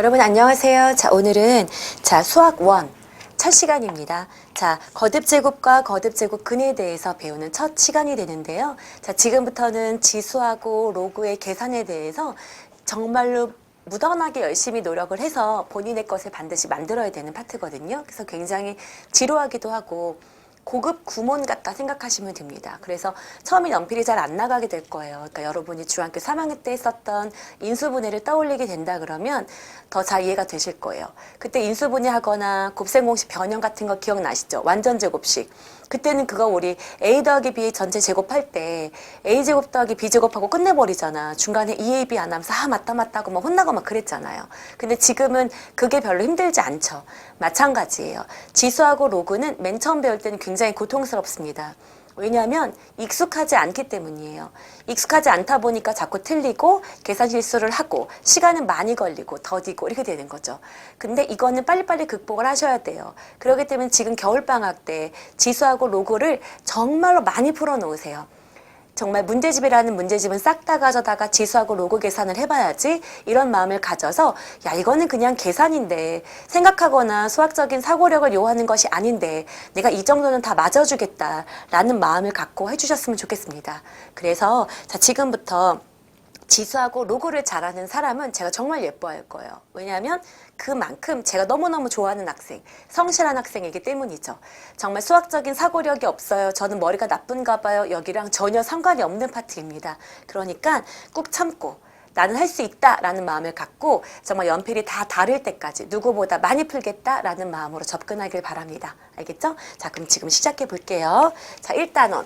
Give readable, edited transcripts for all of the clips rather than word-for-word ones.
여러분 안녕하세요. 자, 오늘은 수학 1 첫 시간입니다. 자, 거듭제곱과 거듭제곱근에 대해서 배우는 첫 시간이 되는데요. 자, 지금부터는 지수하고 로그의 계산에 대해서 정말로 무던하게 열심히 노력을 해서 본인의 것을 반드시 만들어야 되는 파트거든요. 그래서 굉장히 지루하기도 하고 고급 구몬 같다 생각하시면 됩니다. 그래서 처음에 연필이 잘 안 나가게 될 거예요. 그러니까 여러분이 중학교 3학년 때 했었던 인수분해를 떠올리게 된다 그러면 더 잘 이해가 되실 거예요. 그때 인수분해 하거나 곱셈공식 변형 같은 거 기억나시죠? 완전 제곱식. 그때는 그거 우리 a 더하기 b 전체 제곱할 때 a제곱 더하기 b제곱하고 끝내버리잖아. 중간에 2ab 안 하면서 맞다 하고 막 혼나고 막 그랬잖아요. 근데 지금은 그게 별로 힘들지 않죠. 마찬가지예요. 지수하고 로그는 맨 처음 배울 때는 굉장히 고통스럽습니다. 왜냐하면 익숙하지 않기 때문이에요. 익숙하지 않다 보니까 자꾸 틀리고 계산 실수를 하고 시간은 많이 걸리고 더디고 이렇게 되는 거죠. 근데 이거는 빨리빨리 극복을 하셔야 돼요. 그렇기 때문에 지금 겨울방학 때 지수하고 로그를 정말로 많이 풀어놓으세요. 정말 문제집이라는 문제집은 싹 다 가져다가 지수하고 로그 계산을 해봐야지 이런 마음을 가져서 야 이거는 그냥 계산인데 생각하거나 수학적인 사고력을 요하는 것이 아닌데 내가 이 정도는 다 맞아주겠다 라는 마음을 갖고 해주셨으면 좋겠습니다. 그래서 자 지금부터 지수하고 로그를 잘하는 사람은 제가 정말 예뻐할 거예요. 왜냐하면 그만큼 제가 너무너무 좋아하는 학생, 성실한 학생이기 때문이죠. 정말 수학적인 사고력이 없어요. 저는 머리가 나쁜가 봐요. 여기랑 전혀 상관이 없는 파트입니다. 그러니까 꾹 참고 나는 할 수 있다라는 마음을 갖고 정말 연필이 다 닳을 때까지 누구보다 많이 풀겠다라는 마음으로 접근하길 바랍니다. 알겠죠? 자, 그럼 지금 시작해 볼게요. 자, 1단원.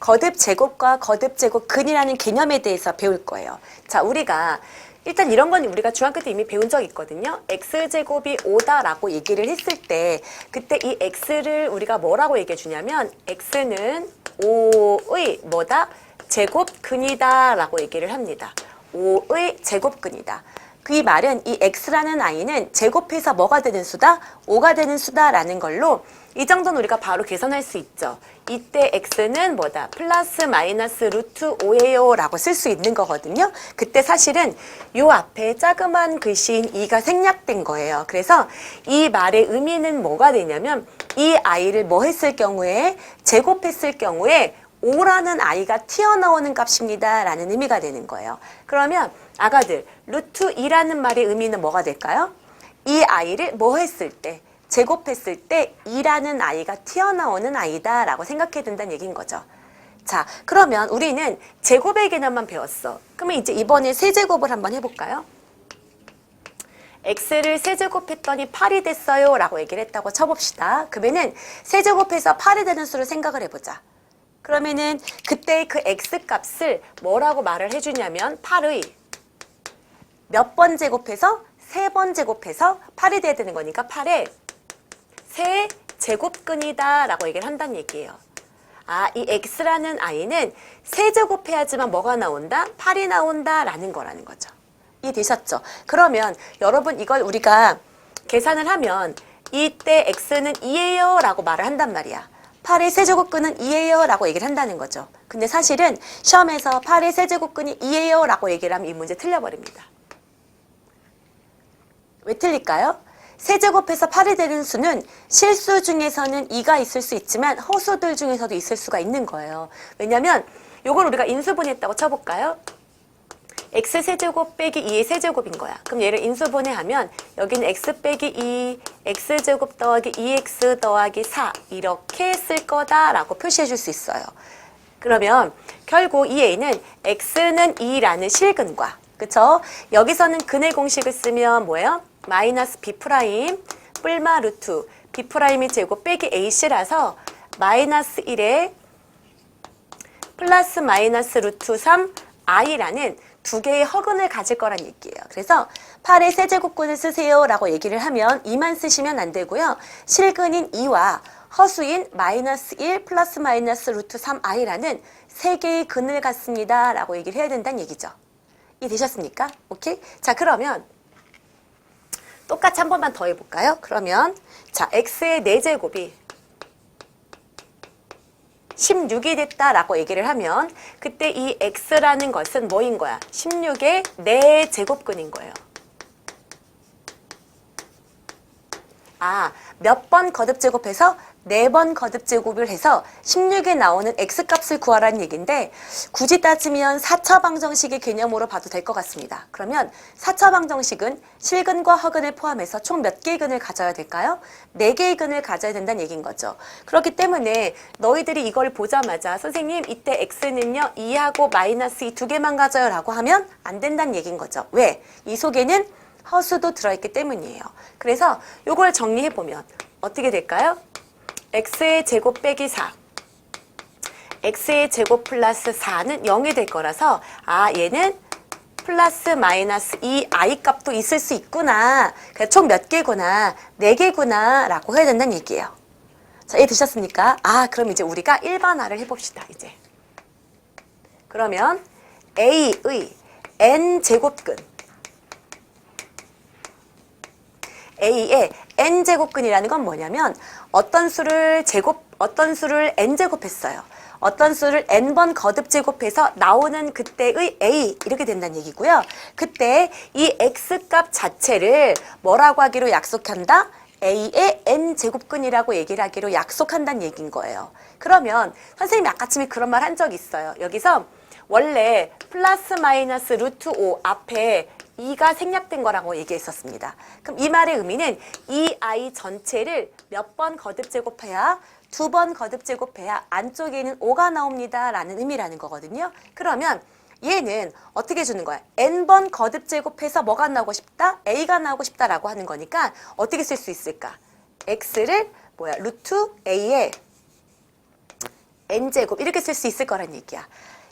거듭제곱과 거듭제곱근이라는 개념에 대해서 배울 거예요. 자, 우리가 일단 이런 건 우리가 중학교 때 이미 배운 적 있거든요. x제곱이 5다라고 얘기를 했을 때 그때 이 x를 우리가 뭐라고 얘기해 주냐면 x는 5의 뭐다? 제곱근이다 라고 얘기를 합니다. 5의 제곱근이다. 그 말은 이 x라는 i는 제곱해서 뭐가 되는 수다? 5가 되는 수다라는 걸로 이 정도는 우리가 바로 계산할 수 있죠. 이때 x는 뭐다? 플러스 마이너스 루트 5예요 라고 쓸 수 있는 거거든요. 그때 사실은 요 앞에 자그만 글씨인 2가 생략된 거예요. 그래서 이 말의 의미는 뭐가 되냐면 이 i를 뭐 했을 경우에 제곱했을 경우에 5라는 i가 튀어나오는 값입니다 라는 의미가 되는 거예요. 그러면 아가들 루트 2라는 말의 의미는 뭐가 될까요? 이 i를 뭐 했을 때 제곱했을 때 2라는 i가 튀어나오는 i다 라고 생각해야 된다는 얘기인 거죠. 자, 그러면 우리는 제곱의 개념만 배웠어. 그러면 이제 이번에 세제곱을 한번 해볼까요? x를 세제곱했더니 8이 됐어요 라고 얘기를 했다고 쳐봅시다. 그러면은 세제곱해서 8이 되는 수를 생각을 해보자. 그러면은 그때 그 x값을 뭐라고 말을 해주냐면 8의 몇 번 제곱해서? 3번 제곱해서 8이 돼야 되는 거니까 8의 세제곱근이다 라고 얘기를 한다는 얘기예요. 아, 이 x라는 i는 세제곱해야지만 뭐가 나온다? 8이 나온다 라는 거라는 거죠. 이해되셨죠? 그러면 여러분 이걸 우리가 계산을 하면 이때 x는 2예요 라고 말을 한단 말이야. 8의 세제곱근은 2예요 라고 얘기를 한다는 거죠. 근데 사실은 시험에서 8의 세제곱근이 2예요 라고 얘기를 하면 이 문제 틀려버립니다. 왜 틀릴까요? 세제곱해서 8이 되는 수는 실수 중에서는 2가 있을 수 있지만 허수들 중에서도 있을 수가 있는 거예요. 왜냐면 이걸 우리가 인수분해했다고 쳐볼까요? x세제곱 빼기 2의 세제곱인 거야. 그럼 얘를 인수분해하면 여기는 x 빼기 2, x제곱 더하기 2x 더하기 4 이렇게 쓸 거다라고 표시해 줄 수 있어요. 그러면 결국 이 a는 x는 2라는 실근과 그쵸? 여기서는 근의 공식을 쓰면 뭐예요? 마이너스 b 프라임 뿔마 루트 b 프라임의 제곱 빼기 ac라서 마이너스 1에 플러스 마이너스 루트 3 i라는 두 개의 허근을 가질 거란 얘기예요. 그래서 8의 세제곱근을 쓰세요 라고 얘기를 하면 2만 쓰시면 안 되고요. 실근인 2와 허수인 마이너스 1 플러스 마이너스 루트 3i라는 세 개의 근을 갖습니다 라고 얘기를 해야 된다는 얘기죠. 이해되셨습니까? 오케이? 자, 그러면 똑같이 한 번만 더 해볼까요? 그러면 자, x의 4제곱이 16이 됐다라고 얘기를 하면 그때 이 x라는 것은 뭐인 거야? 16의 4제곱근인 거예요. 아, 몇 번 거듭제곱해서 4번 거듭제곱을 해서 16에 나오는 x값을 구하라는 얘기인데 굳이 따지면 4차 방정식의 개념으로 봐도 될 것 같습니다. 그러면 4차 방정식은 실근과 허근을 포함해서 총 몇 개의 근을 가져야 될까요? 4개의 근을 가져야 된다는 얘기인 거죠. 그렇기 때문에 너희들이 이걸 보자마자 선생님 이때 x는요 2하고 마이너스 2 두 개만 가져요 라고 하면 안 된다는 얘기인 거죠. 왜? 이 속에는 허수도 들어있기 때문이에요. 그래서 이걸 정리해보면 어떻게 될까요? x의 제곱 빼기 4 x의 제곱 플러스 4는 0이 될 거라서 아 얘는 플러스 마이너스 2i 값도 있을 수 있구나. 총 몇 개구나? 4개구나 라고 해야 된다는 얘기예요. 자, 이해 되셨습니까? 아 그럼 이제 우리가 일반화를 해봅시다. 이제 그러면 a의 n제곱근 a의 n제곱근이라는 건 뭐냐면 어떤 수를 n제곱했어요. 어떤 수를 n번 거듭제곱해서 나오는 그때의 a 이렇게 된다는 얘기고요. 그때 이 x값 자체를 뭐라고 하기로 약속한다? a의 n제곱근이라고 얘기를 하기로 약속한다는 얘기인 거예요. 그러면 선생님이 아까쯤에 그런 말 한 적 있어요. 여기서 원래 플러스 마이너스 루트 5 앞에 2가 생략된 거라고 얘기했었습니다. 그럼 이 말의 의미는 이 i 전체를 몇 번 거듭제곱해야 2번 거듭제곱해야 안쪽에 있는 5가 나옵니다 라는 의미라는 거거든요. 그러면 얘는 어떻게 주는 거야? n번 거듭제곱해서 뭐가 나오고 싶다? a가 나오고 싶다라고 하는 거니까 어떻게 쓸 수 있을까? x를 루트 a의 n제곱 이렇게 쓸 수 있을 거란 얘기야.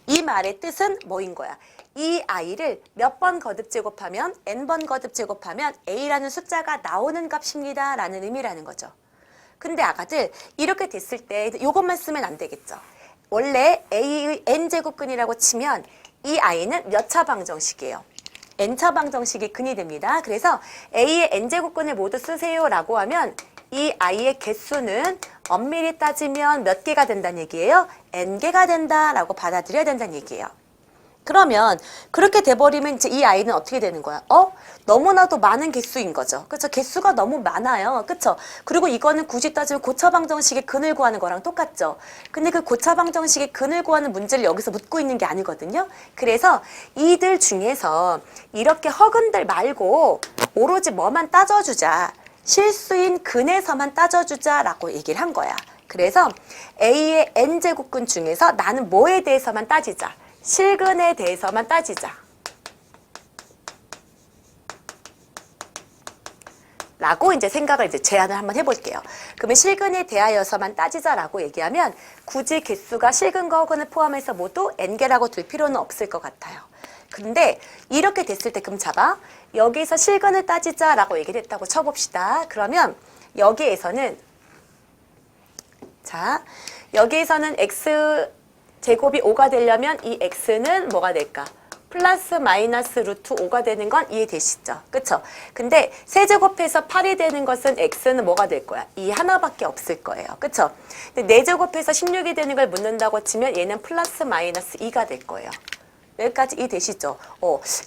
이 말의 뜻은 뭐인 거야? 이 i를 몇 번 거듭제곱하면 n번 거듭제곱하면 a라는 숫자가 나오는 값입니다 라는 의미라는 거죠. 근데 아가들 이렇게 됐을 때 이것만 쓰면 안 되겠죠. 원래 a의 n제곱근이라고 치면 이 i는 몇 차 방정식이에요? n차 방정식이 근이 됩니다. 그래서 a의 n제곱근을 모두 쓰세요 라고 하면 이 i의 개수는 엄밀히 따지면 몇 개가 된다는 얘기예요? n개가 된다라고 받아들여야 된다는 얘기예요. 그러면 그렇게 돼버리면 이제 이 아이는 어떻게 되는 거야? 너무나도 많은 개수인 거죠. 그렇죠? 개수가 너무 많아요. 그렇죠? 그리고 이거는 굳이 따지면 고차 방정식의 근을 구하는 거랑 똑같죠. 근데 그 고차 방정식의 근을 구하는 문제를 여기서 묻고 있는 게 아니거든요. 그래서 이들 중에서 이렇게 허근들 말고 오로지 뭐만 따져주자. 실수인 근에서만 따져주자라고 얘기를 한 거야. 그래서 A의 n제곱근 중에서 나는 뭐에 대해서만 따지자. 실근에 대해서만 따지자. 라고 이제 생각을 이제 제안을 한번 해볼게요. 그러면 실근에 대하여서만 따지자라고 얘기하면 굳이 개수가 실근과 허근을 포함해서 모두 n개라고 둘 필요는 없을 것 같아요. 근데 이렇게 됐을 때 그럼 잡아. 여기서 실근을 따지자라고 얘기를 했다고 쳐봅시다. 그러면 여기에서는 x 제곱이 5가 되려면 이 x는 뭐가 될까? 플러스 마이너스 루트 5가 되는 건 이해되시죠? 그쵸? 근데 세제곱해서 8이 되는 것은 x는 뭐가 될 거야? 2 하나밖에 없을 거예요. 그쵸? 근데 4제곱해서 16이 되는 걸 묻는다고 치면 얘는 플러스 마이너스 2가 될 거예요. 여기까지 이해되시죠?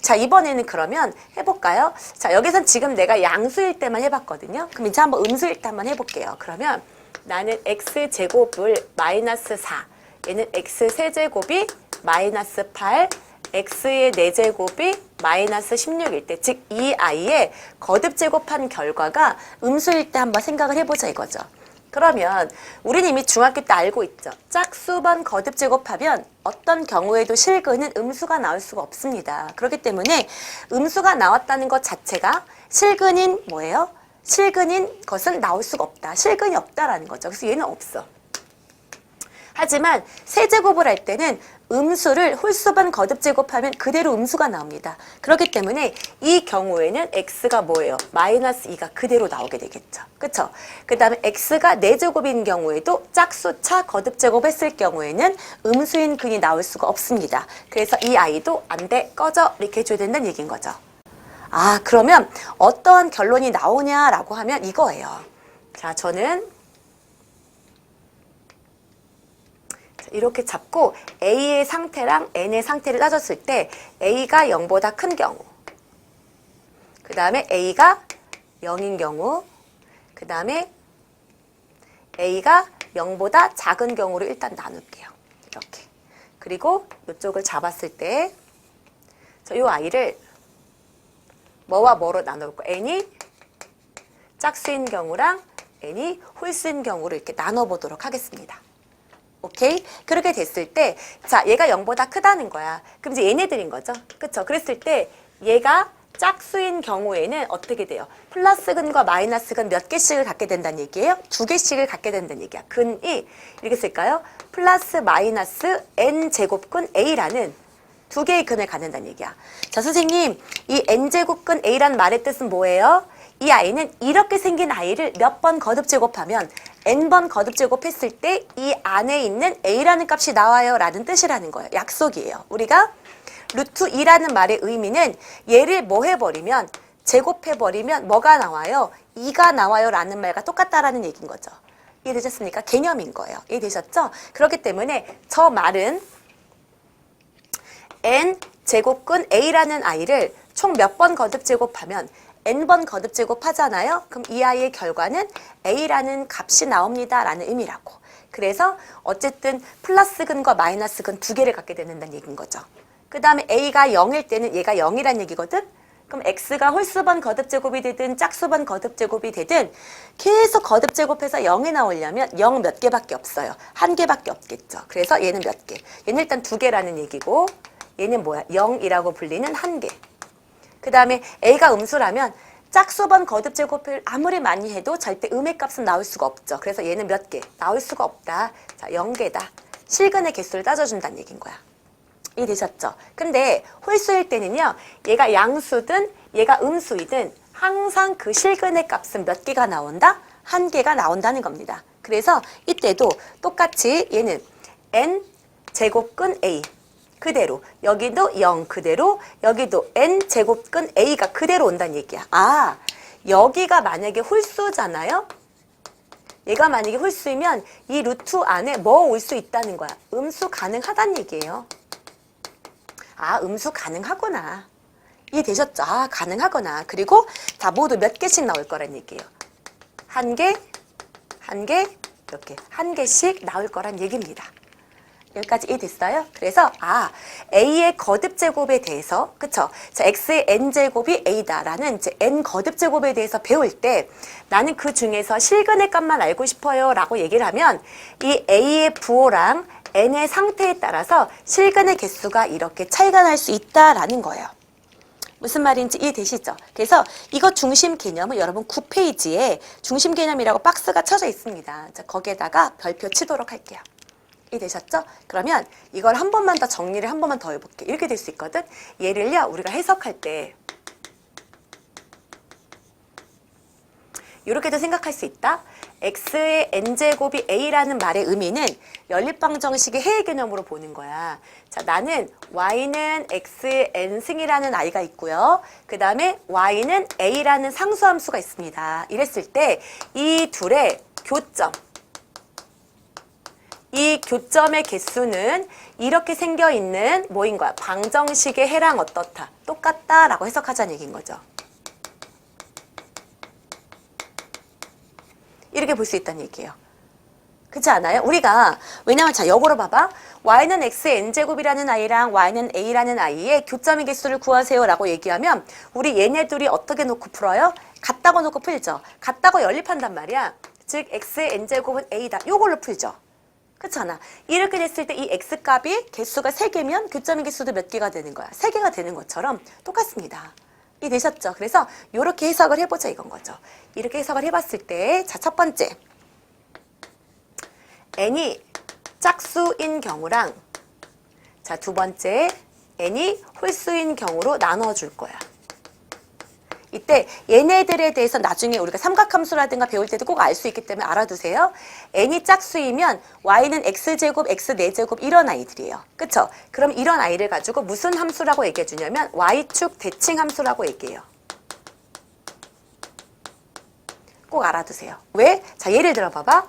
자, 이번에는 그러면 해볼까요? 자, 여기선 지금 내가 양수일 때만 해봤거든요. 그럼 이제 한번 음수일 때 한번 해볼게요. 그러면 나는 x제곱을 마이너스 4, 얘는 x 세제곱이 마이너스 8, x의 4제곱이 마이너스 16일 때, 즉 이 i의 거듭제곱한 결과가 음수일 때 한번 생각을 해보자 이거죠. 그러면 우리는 이미 중학교 때 알고 있죠. 짝수번 거듭제곱하면 어떤 경우에도 실근은 음수가 나올 수가 없습니다. 그렇기 때문에 음수가 나왔다는 것 자체가 실근인 뭐예요? 실근인 것은 나올 수가 없다. 실근이 없다라는 거죠. 그래서 얘는 없어. 하지만 세제곱을 할 때는 음수를 홀수번 거듭제곱하면 그대로 음수가 나옵니다. 그렇기 때문에 이 경우에는 x가 뭐예요? 마이너스 2가 그대로 나오게 되겠죠. 그쵸? 그 다음에 x가 4제곱인 경우에도 짝수차 거듭제곱했을 경우에는 음수인 근이 나올 수가 없습니다. 그래서 이 아이도 안 돼, 꺼져 이렇게 해줘야 된다는 얘기인 거죠. 아, 그러면 어떤 결론이 나오냐라고 하면 이거예요. 자, 저는 이렇게 잡고 A의 상태랑 N의 상태를 따졌을 때 A가 0보다 큰 경우, 그 다음에 A가 0인 경우, 그 다음에 A가 0보다 작은 경우로 일단 나눌게요. 이렇게. 그리고 이쪽을 잡았을 때 이 아이를 뭐와 뭐로 나눌 거예요? N이 짝수인 경우랑 N이 홀수인 경우로 이렇게 나눠보도록 하겠습니다. 오케이? 그렇게 됐을 때, 자, 얘가 0보다 크다는 거야. 그럼 이제 얘네들인 거죠. 그쵸? 그랬을 때, 얘가 짝수인 경우에는 어떻게 돼요? 플러스 근과 마이너스 근 몇 개씩을 갖게 된다는 얘기예요? 2개씩을 갖게 된다는 얘기야. 근이, 이렇게 쓸까요? 플러스 마이너스 n제곱근 A라는 2개의 근을 갖는다는 얘기야. 자, 선생님, 이 n제곱근 A라는 말의 뜻은 뭐예요? 이 아이는 이렇게 생긴 아이를 몇 번 거듭 제곱하면 n번 거듭 제곱했을 때 이 안에 있는 A라는 값이 나와요 라는 뜻이라는 거예요. 약속이에요. 우리가 루트 2라는 말의 의미는 얘를 뭐 해버리면, 제곱해버리면 뭐가 나와요? 2가 나와요 라는 말과 똑같다라는 얘기인 거죠. 이해되셨습니까? 개념인 거예요. 이해되셨죠? 그렇기 때문에 저 말은 n 제곱근 A라는 아이를 총 몇 번 거듭 제곱하면 n번 거듭 제곱하잖아요. 그럼 이 아이의 결과는 A라는 값이 나옵니다 라는 의미라고. 그래서 어쨌든 플러스 근과 마이너스 근 2개를 갖게 된다는 얘기인 거죠. 그 다음에 A가 0일 때는 얘가 0이란 얘기거든. 그럼 X가 홀수번 거듭 제곱이 되든 짝수번 거듭 제곱이 되든 계속 거듭 제곱해서 0이 나오려면 0 몇 개밖에 없어요. 1개밖에 없겠죠. 그래서 얘는 몇 개? 얘는 일단 2개라는 얘기고, 얘는 뭐야? 0이라고 불리는 1개. 그 다음에 A가 음수라면 짝수번 거듭 제곱을 아무리 많이 해도 절대 음의 값은 나올 수가 없죠. 그래서 얘는 몇 개? 나올 수가 없다. 자, 0개다. 실근의 개수를 따져준다는 얘기인 거야. 이해되셨죠? 근데 홀수일 때는요, 얘가 양수든 얘가 음수이든 항상 그 실근의 값은 몇 개가 나온다? 1개가 나온다는 겁니다. 그래서 이때도 똑같이 얘는 n 제곱근 A 그대로, 여기도 0 그대로, 여기도 n 제곱근 A가 그대로 온다는 얘기야. 아, 여기가 만약에 홀수잖아요? 얘가 만약에 홀수이면 이 루트 안에 뭐 올 수 있다는 거야? 음수 가능하다는 얘기예요. 아, 음수 가능하구나. 이해되셨죠? 아, 가능하구나. 그리고 다 모두 몇 개씩 나올 거란 얘기예요. 1개, 1개, 이렇게 1개씩 나올 거란 얘기입니다. 여기까지 이해됐어요? 그래서 A의 거듭 제곱에 대해서, 그쵸? 자, X의 n제곱이 A다라는 이제 n 거듭 제곱에 대해서 배울 때 나는 그 중에서 실근의 값만 알고 싶어요 라고 얘기를 하면 이 A의 부호랑 n의 상태에 따라서 실근의 개수가 이렇게 차이가 날 수 있다라는 거예요. 무슨 말인지 이해되시죠? 그래서 이거 중심 개념은 여러분 9페이지에 중심 개념이라고 박스가 쳐져 있습니다. 자, 거기에다가 별표 치도록 할게요. 이해되셨죠? 그러면 이걸 한 번만 더 정리를 한 번만 더 해볼게요. 이렇게 될 수 있거든? 얘를요, 우리가 해석할 때 이렇게도 생각할 수 있다. X의 n제곱이 A라는 말의 의미는 연립방정식의 해의 개념으로 보는 거야. 자, 나는 Y는 X의 n승이라는 아이가 있고요. 그 다음에 Y는 A라는 상수함수가 있습니다. 이랬을 때 이 둘의 교점, 이 교점의 개수는 이렇게 생겨있는 뭐인 거야? 방정식의 해랑 어떻다? 똑같다라고 해석하자는 얘기인 거죠. 이렇게 볼 수 있다는 얘기예요. 그렇지 않아요? 우리가 왜냐면 자, 역으로 봐봐. Y는 X의 n제곱이라는 아이랑 Y는 A라는 아이의 교점의 개수를 구하세요 라고 얘기하면 우리 얘네 둘이 어떻게 놓고 풀어요? 같다고 놓고 풀죠. 같다고 연립한단 말이야. 즉 X의 n제곱은 A다. 요걸로 풀죠. 그렇잖아. 이렇게 됐을 때 이 X값이 개수가 3개면 교점의 개수도 몇 개가 되는 거야? 3개가 되는 것처럼 똑같습니다. 이해되셨죠? 그래서 이렇게 해석을 해보자 이건 거죠. 이렇게 해석을 해봤을 때, 자, 첫 번째. n이 짝수인 경우랑, 자, 두 번째. n이 홀수인 경우로 나눠줄 거야. 이때 얘네들에 대해서 나중에 우리가 삼각함수라든가 배울 때도 꼭 알 수 있기 때문에 알아두세요. n이 짝수이면 y는 x제곱, x4제곱 이런 아이들이에요. 그쵸? 그럼 이런 아이를 가지고 무슨 함수라고 얘기해 주냐면 y축 대칭 함수라고 얘기해요. 꼭 알아두세요. 왜? 자, 예를 들어 봐봐.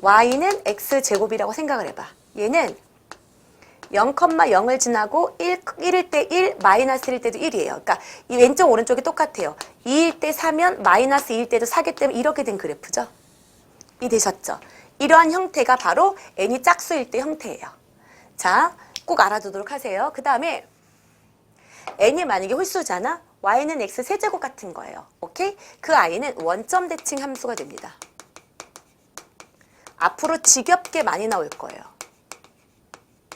y는 x제곱이라고 생각을 해봐. 얘는 0,0을 지나고 1일 때 1, 마이너스일 때도 1이에요. 그러니까 이 왼쪽 오른쪽이 똑같아요. 2일 때 4면 마이너스 2일 때도 4기 때문에 이렇게 된 그래프죠. 이해되셨죠? 이러한 형태가 바로 n이 짝수일 때 형태예요. 자, 꼭 알아두도록 하세요. 그 다음에 n이 만약에 홀수잖아? y는 x 세제곱 같은 거예요. 오케이? 그 i는 원점 대칭 함수가 됩니다. 앞으로 지겹게 많이 나올 거예요.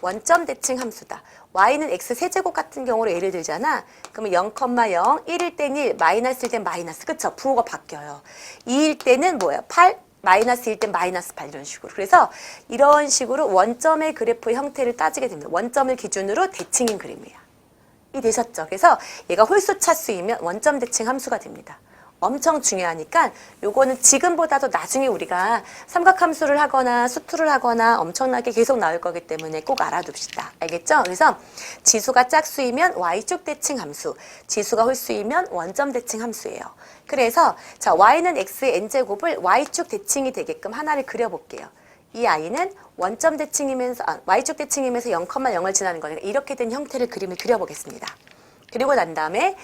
원점 대칭 함수다. y는 x 세제곱 같은 경우로 예를 들잖아. 그러면 0,0, 1일 땐 1, 마이너스일 땐 마이너스. 그쵸? 부호가 바뀌어요. 2일 때는 뭐예요? 8, 마이너스일 땐 마이너스 8 이런 식으로. 그래서 이런 식으로 원점의 그래프의 형태를 따지게 됩니다. 원점을 기준으로 대칭인 그림이에요. 이해되셨죠? 그래서 얘가 홀수 차수이면 원점 대칭 함수가 됩니다. 엄청 중요하니까 요거는 지금보다도 나중에 우리가 삼각함수를 하거나 수투를 하거나 엄청나게 계속 나올 거기 때문에 꼭 알아둡시다. 알겠죠? 그래서 지수가 짝수이면 y축 대칭 함수, 지수가 홀수이면 원점 대칭 함수예요. 그래서 자, y는 x의 n제곱을 y축 대칭이 되게끔 하나를 그려볼게요. 이 i는 원점 대칭이면서 y축 대칭이면서 0,0을 지나는 거니까 이렇게 된 형태를 그림을 그려보겠습니다. 그리고 난 다음에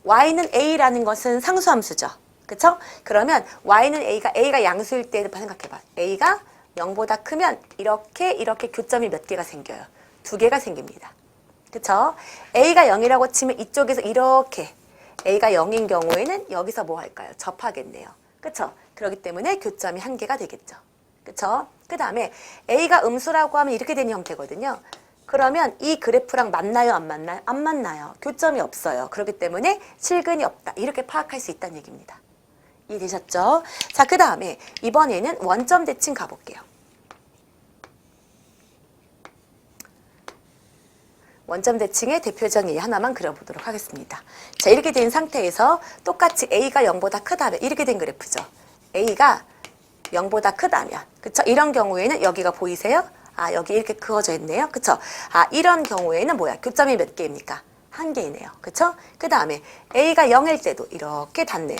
y는 a라는 것은 상수함수죠. 그쵸? 그러면 y는 a가 양수일 때 생각해봐. a가 0보다 크면 이렇게 교점이 몇 개가 생겨요? 2개가 생깁니다. 그쵸? a가 0이라고 치면 이쪽에서 이렇게 a가 0인 경우에는 여기서 뭐 할까요? 접하겠네요. 그쵸? 그렇기 때문에 교점이 1개가 되겠죠. 그쵸? 그 다음에 a가 음수라고 하면 이렇게 되는 형태거든요. 그러면 이 그래프랑 맞나요? 안 맞나요? 안 맞나요. 교점이 없어요. 그렇기 때문에 실근이 없다. 이렇게 파악할 수 있다는 얘기입니다. 이해되셨죠? 자, 그 다음에 이번에는 원점 대칭 가볼게요. 원점 대칭의 대표적인 예 하나만 그려보도록 하겠습니다. 자, 이렇게 된 상태에서 똑같이 a가 0보다 크다면 이렇게 된 그래프죠. a가 0보다 크다면, 그쵸? 이런 경우에는 여기가 보이세요? 아, 여기 이렇게 그어져 있네요. 그쵸? 아, 이런 경우에는 뭐야? 교점이 몇 개입니까? 1개이네요. 그쵸? 그 다음에 a가 0일 때도 이렇게 닿네요.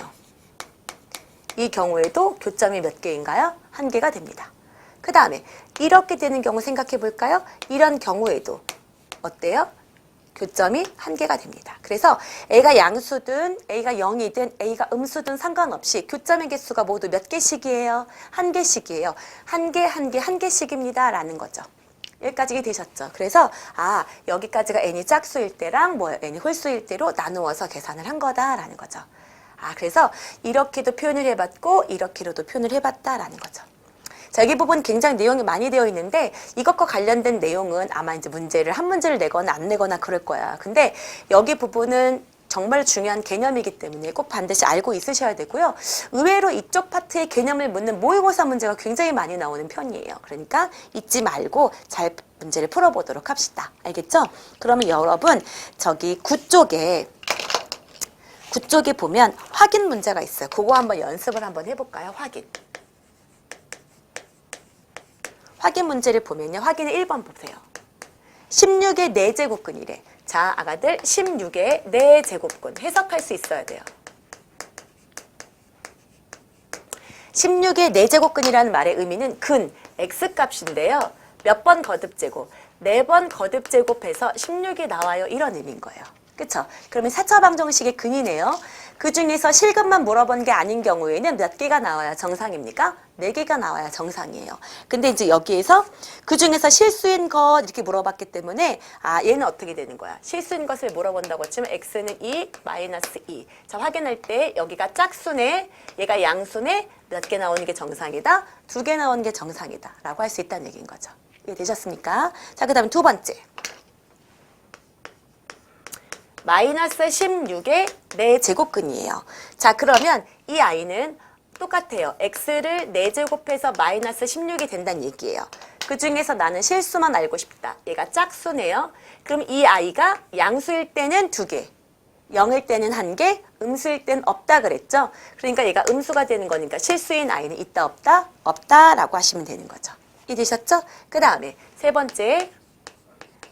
이 경우에도 교점이 몇 개인가요? 1개가 됩니다. 그 다음에 이렇게 되는 경우 생각해 볼까요? 이런 경우에도 어때요? 교점이 1개가 됩니다. 그래서 a가 양수든 a가 0이든 a가 음수든 상관없이 교점의 개수가 모두 몇 개씩이에요? 1개씩이에요. 1개씩입니다. 라는 거죠. 여기까지 되셨죠? 그래서 아, 여기까지가 n이 짝수일 때랑 뭐예요? n이 홀수일 때로 나누어서 계산을 한 거다라는 거죠. 아, 그래서 이렇게도 표현을 해봤고 이렇게로도 표현을 해봤다라는 거죠. 자, 여기 부분 굉장히 내용이 많이 되어 있는데 이것과 관련된 내용은 아마 이제 한 문제를 내거나 안 내거나 그럴 거야. 근데 여기 부분은 정말 중요한 개념이기 때문에 꼭 반드시 알고 있으셔야 되고요. 의외로 이쪽 파트의 개념을 묻는 모의고사 문제가 굉장히 많이 나오는 편이에요. 그러니까 잊지 말고 잘 문제를 풀어보도록 합시다. 알겠죠? 그러면 여러분 저기 9쪽에 보면 확인 문제가 있어요. 그거 한번 연습을 한번 해볼까요? 확인 문제를 보면요. 확인을 1번 보세요. 16의 4제곱근이래. 자, 아가들 16의 4제곱근 해석할 수 있어야 돼요. 16의 4제곱근이라는 말의 의미는 근, x값인데요. 몇 번 거듭제곱? 4번 거듭제곱해서 16이 나와요. 이런 의미인 거예요. 그쵸? 그러면 4차 방정식의 근이네요. 그 중에서 실근만 물어본 게 아닌 경우에는 몇 개가 나와야 정상입니까? 4개가 나와야 정상이에요. 근데 이제 여기에서 그 중에서 실수인 것 이렇게 물어봤기 때문에 아, 얘는 어떻게 되는 거야? 실수인 것을 물어본다고 치면 x는 2, 마이너스 2. 자, 확인할 때 여기가 짝수네, 얘가 양수네, 몇 개 나오는 게 정상이다? 2개 나오는 게 정상이다. 라고 할 수 있다는 얘기인 거죠. 이해되셨습니까? 자, 그 다음에 두 번째. 마이너스 16의 4제곱근이에요. 자, 그러면 이 i는 똑같아요. x를 4제곱해서 마이너스 16이 된다는 얘기예요. 그 중에서 나는 실수만 알고 싶다. 얘가 짝수네요. 그럼 이 i가 양수일 때는 2개, 0일 때는 1개, 음수일 때는 없다 그랬죠? 그러니까 얘가 음수가 되는 거니까 실수인 i는 있다 없다? 없다라고 하시면 되는 거죠. 이해되셨죠? 그 다음에 세 번째.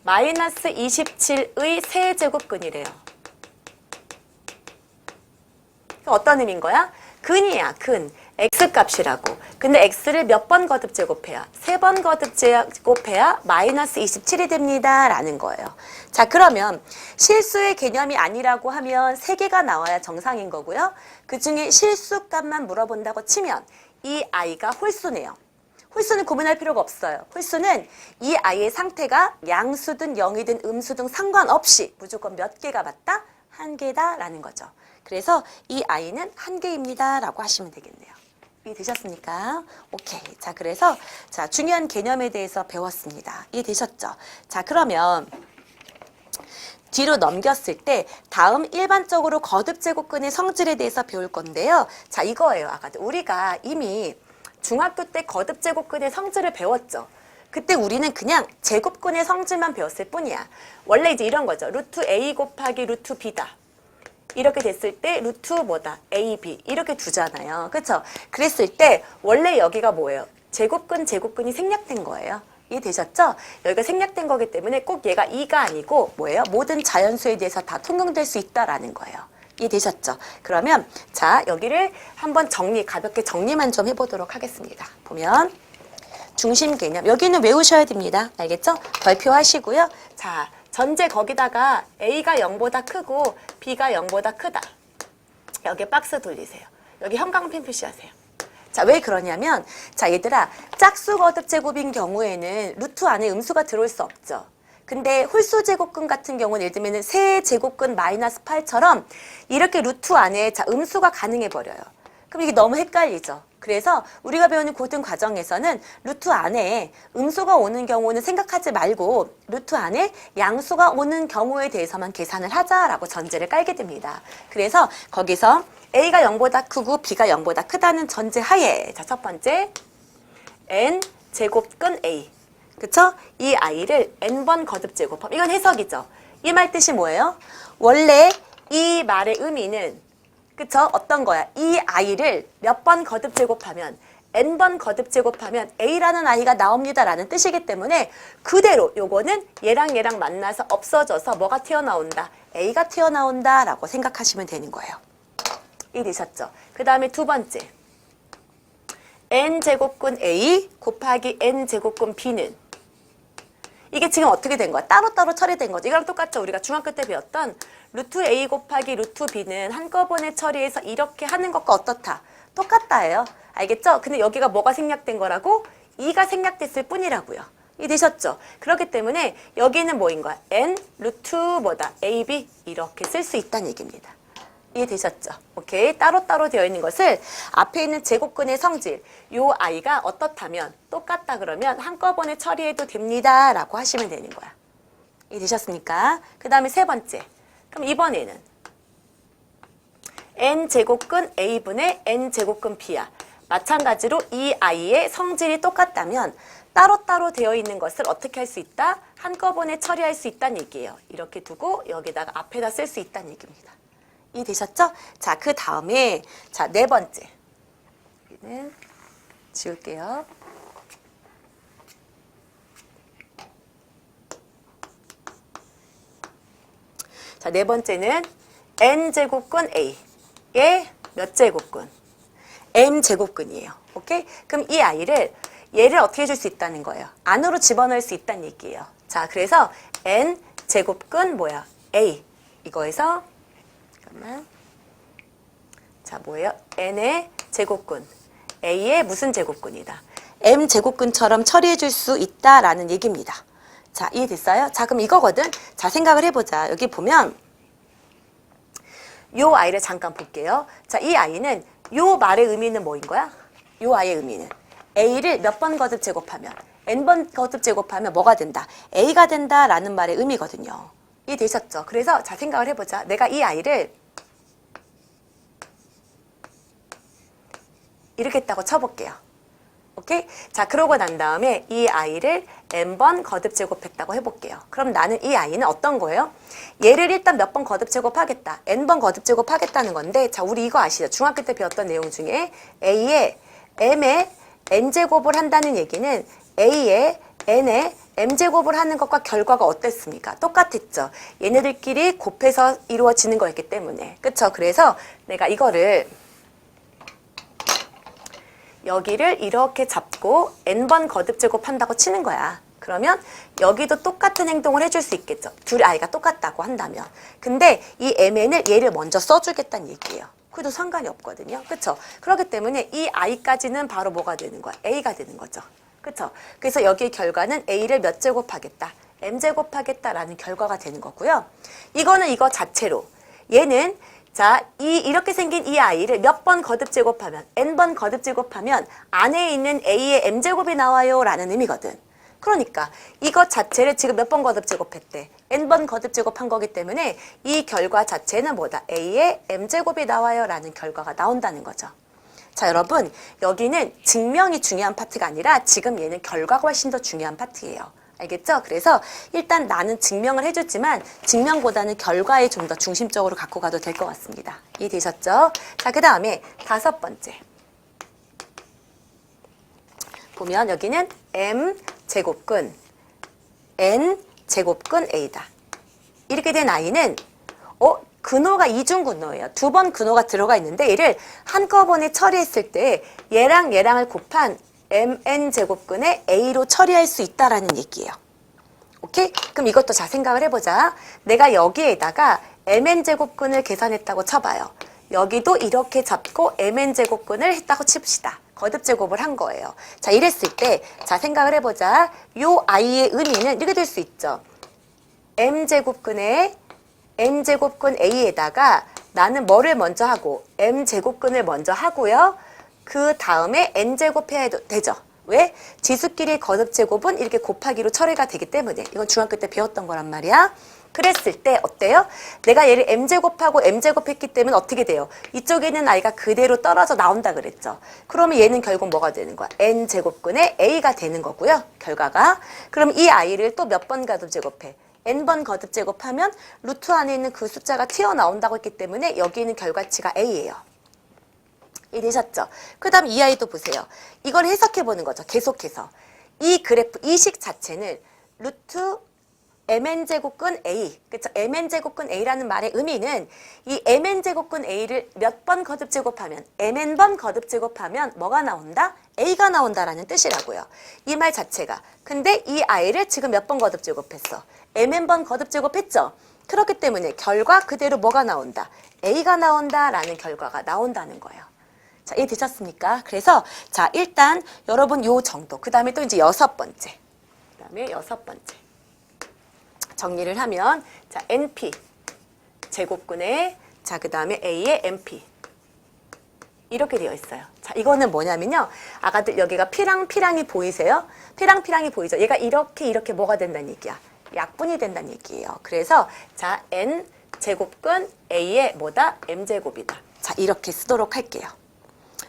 마이너스 27의 세제곱근이래요. 어떤 의미인 거야? 근이야, 근. x값이라고. 근데 x를 몇 번 거듭 제곱해야? 3번 거듭 제곱해야 마이너스 27이 됩니다. 라는 거예요. 자, 그러면 실수의 개념이 아니라고 하면 3개가 나와야 정상인 거고요. 그 중에 실수값만 물어본다고 치면 이 아이가 홀수네요. 홀수는 구분할 필요가 없어요. 홀수는 이 아이의 상태가 양수든 0이든 음수든 상관없이 무조건 몇 개가 맞다? 1개다 라는 거죠. 그래서 이 아이는 1개입니다 라고 하시면 되겠네요. 이해되셨습니까? 오케이. 자, 그래서 자, 중요한 개념에 대해서 배웠습니다. 이해되셨죠? 자, 그러면 뒤로 넘겼을 때 다음 일반적으로 거듭제곱근의 성질에 대해서 배울 건데요. 자, 이거예요. 아까 우리가 이미 중학교 때 거듭제곱근의 성질을 배웠죠. 그때 우리는 그냥 제곱근의 성질만 배웠을 뿐이야. 원래 이제 이런 거죠. 루트 A 곱하기 루트 B다. 이렇게 됐을 때 루트 뭐다? A, B 이렇게 두잖아요. 그렇죠? 그랬을 때 원래 여기가 뭐예요? 제곱근이 생략된 거예요. 이해되셨죠? 여기가 생략된 거기 때문에 꼭 얘가 2가 아니고 뭐예요? 모든 자연수에 대해서 다 통용될 수 있다라는 거예요. 이해되셨죠? 그러면 자, 여기를 한번 가볍게 정리만 좀 해보도록 하겠습니다. 보면 중심 개념 여기는 외우셔야 됩니다. 알겠죠? 발표하시고요. 자, 전제 거기다가 A가 0보다 크고 B가 0보다 크다. 여기 박스 돌리세요. 여기 형광펜 표시하세요. 자, 왜 그러냐면 자, 얘들아 짝수 거듭 제곱인 경우에는 루트 안에 음수가 들어올 수 없죠. 근데 홀수 제곱근 같은 경우는 예를 들면 세 제곱근 마이너스 8처럼 이렇게 루트 안에 자, 음수가 가능해 버려요. 그럼 이게 너무 헷갈리죠. 그래서 우리가 배우는 고등 과정에서는 루트 안에 음수가 오는 경우는 생각하지 말고 루트 안에 양수가 오는 경우에 대해서만 계산을 하자라고 전제를 깔게 됩니다. 그래서 거기서 A가 0보다 크고 B가 0보다 크다는 전제 하에 자, 첫 번째 n 제곱근 A 그쵸? 이 아이를 n번 거듭 제곱함. 이건 해석이죠. 이 말 뜻이 뭐예요? 원래 이 말의 의미는 그쵸? 어떤 거야? 이 아이를 몇 번 거듭 제곱하면 n번 거듭 제곱하면 A라는 아이가 나옵니다 라는 뜻이기 때문에 그대로 요거는 얘랑 만나서 없어져서 뭐가 튀어나온다? A가 튀어나온다 라고 생각하시면 되는 거예요. 이해되셨죠? 그 다음에 두 번째 n제곱근 A 곱하기 n제곱근 B는 이게 지금 어떻게 된 거야? 따로따로 처리된 거죠. 이거랑 똑같죠. 우리가 중학교 때 배웠던 루트 A 곱하기 루트 B는 한꺼번에 처리해서 이렇게 하는 것과 어떻다? 똑같다예요. 알겠죠? 근데 여기가 뭐가 생략된 거라고? 2가 생략됐을 뿐이라고요. 이해되셨죠? 그렇기 때문에 여기는 뭐인 거야? N 루트 뭐다? AB 이렇게 쓸 수 있다는 얘기입니다. 이해되셨죠? 오케이. 따로따로 되어 있는 것을 앞에 있는 제곱근의 성질 요 아이가 어떻다면 똑같다 그러면 한꺼번에 처리해도 됩니다 라고 하시면 되는 거야. 이해되셨습니까? 그 다음에 세 번째 그럼 이번에는 n제곱근 A분의 n제곱근 B야. 마찬가지로 이 아이의 성질이 똑같다면 따로따로 되어 있는 것을 어떻게 할 수 있다? 한꺼번에 처리할 수 있다는 얘기예요. 이렇게 두고 여기다가 앞에다 쓸 수 있다는 얘기입니다. 이해되셨죠? 자, 그 다음에 자, 네 번째. 여기는 지울게요. 자, 네 번째는 n제곱근 A의 몇 제곱근? m제곱근이에요. 오케이? 그럼 이 아이를 얘를 어떻게 해줄 수 있다는 거예요? 안으로 집어넣을 수 있다는 얘기예요. 자, 그래서 n제곱근 뭐야? A. 이거에서 잠깐만. 자, 뭐예요? n의 제곱근. A의 무슨 제곱근이다? m제곱근처럼 처리해 줄 수 있다라는 얘기입니다. 자, 이해됐어요? 자, 그럼 이거거든. 자, 생각을 해보자. 여기 보면 요 아이를 잠깐 볼게요. 자, 이 아이는 요 말의 의미는 뭐인 거야? 요 아이의 의미는 A를 몇 번 거듭 제곱하면 n번 거듭 제곱하면 뭐가 된다? A가 된다라는 말의 의미거든요. 이해되셨죠? 그래서 자, 생각을 해보자. 내가 이 아이를 이렇게 했다고 쳐볼게요. 오케이? 자, 그러고 난 다음에 이 아이를 n번 거듭 제곱했다고 해볼게요. 그럼 나는 이 아이는 어떤 거예요? 얘를 일단 몇 번 거듭 제곱하겠다. n번 거듭 제곱하겠다는 건데 자, 우리 이거 아시죠? 중학교 때 배웠던 내용 중에 A에 m에 n제곱을 한다는 얘기는 A에 n에 m제곱을 하는 것과 결과가 어땠습니까? 똑같았죠? 얘네들끼리 곱해서 이루어지는 거였기 때문에. 그쵸? 그래서 내가 이거를 여기를 이렇게 잡고 n번 거듭 제곱한다고 치는 거야. 그러면 여기도 똑같은 행동을 해줄 수 있겠죠. 둘 아이가 똑같다고 한다면. 근데 이 mn을 얘를 먼저 써주겠다는 얘기예요. 그래도 상관이 없거든요. 그쵸? 그렇기 때문에 이 i까지는 바로 뭐가 되는 거야? a가 되는 거죠. 그쵸? 그래서 여기의 결과는 a를 몇 제곱하겠다? m제곱하겠다라는 결과가 되는 거고요. 이거는 이거 자체로. 얘는 자, 이렇게 생긴 이 아이를 몇 번 거듭 제곱하면, n번 거듭 제곱하면 안에 있는 a의 m제곱이 나와요 라는 의미거든. 그러니까 이것 자체를 지금 몇 번 거듭 제곱했대? n번 거듭 제곱한 거기 때문에 이 결과 자체는 뭐다? a의 m제곱이 나와요 라는 결과가 나온다는 거죠. 자, 여러분, 여기는 증명이 중요한 파트가 아니라 지금 얘는 결과가 훨씬 더 중요한 파트예요. 알겠죠? 그래서 일단 나는 증명을 해줬지만 증명보다는 결과에 좀 더 중심적으로 갖고 가도 될 것 같습니다. 이해되셨죠? 자, 그 다음에 5번째. 보면 여기는 m제곱근 n제곱근 a다. 이렇게 된 a는 근호가 이중근호예요. 2번 근호가 들어가 있는데 얘를 한꺼번에 처리했을 때 얘랑 얘랑을 곱한 mn제곱근의 a로 처리할 수 있다라는 얘기예요. 오케이? 그럼 이것도 자 생각을 해보자. 내가 여기에다가 mn제곱근을 계산했다고 쳐봐요. 여기도 이렇게 잡고 mn제곱근을 했다고 칩시다. 거듭제곱을 한 거예요. 자, 이랬을 때 자 생각을 해보자. 요 i의 의미는 이렇게 될 수 있죠. m제곱근의 n제곱근 a에다가 나는 뭐를 먼저 하고 m제곱근을 먼저 하고요. 그 다음에 n제곱 해야 되죠. 왜? 지수끼리 거듭제곱은 이렇게 곱하기로 처리가 되기 때문에. 이건 중학교 때 배웠던 거란 말이야. 그랬을 때 어때요? 내가 얘를 m제곱하고 m제곱 했기 때문에 어떻게 돼요? 이쪽에 있는 i가 그대로 떨어져 나온다 그랬죠. 그러면 얘는 결국 뭐가 되는 거야? n제곱근의 a가 되는 거고요. 결과가. 그럼 이 i를 또 몇 번 거듭제곱해? n번 거듭제곱하면 루트 안에 있는 그 숫자가 튀어나온다고 했기 때문에 여기 있는 결과치가 a예요. 이해되셨죠? 그 다음 이 아이도 보세요. 이걸 해석해보는 거죠. 계속해서. 이 그래프, 이 식 자체는 루트 mn제곱근 a, 그쵸? mn제곱근 a라는 말의 의미는 이 mn제곱근 a를 몇 번 거듭제곱하면, mn번 거듭제곱하면 뭐가 나온다? a가 나온다라는 뜻이라고요. 이 말 자체가. 근데 이 i를 지금 몇 번 거듭제곱했어? mn번 거듭제곱했죠? 그렇기 때문에 결과 그대로 뭐가 나온다? a가 나온다라는 결과가 나온다는 거예요. 자, 이해되셨습니까? 그래서 자, 일단 여러분 요 정도. 그 다음에 또 이제 6번째. 그 다음에 6번째. 정리를 하면 자, np 제곱근의 자, 그 다음에 a의 np. 이렇게 되어 있어요. 자, 이거는 뭐냐면요. 아가들 여기가 P랑이 보이세요? P랑이 보이죠? 얘가 이렇게 뭐가 된다는 얘기야? 약분이 된다는 얘기예요. 그래서 자, n 제곱근 a의 뭐다? m제곱이다. 자, 이렇게 쓰도록 할게요.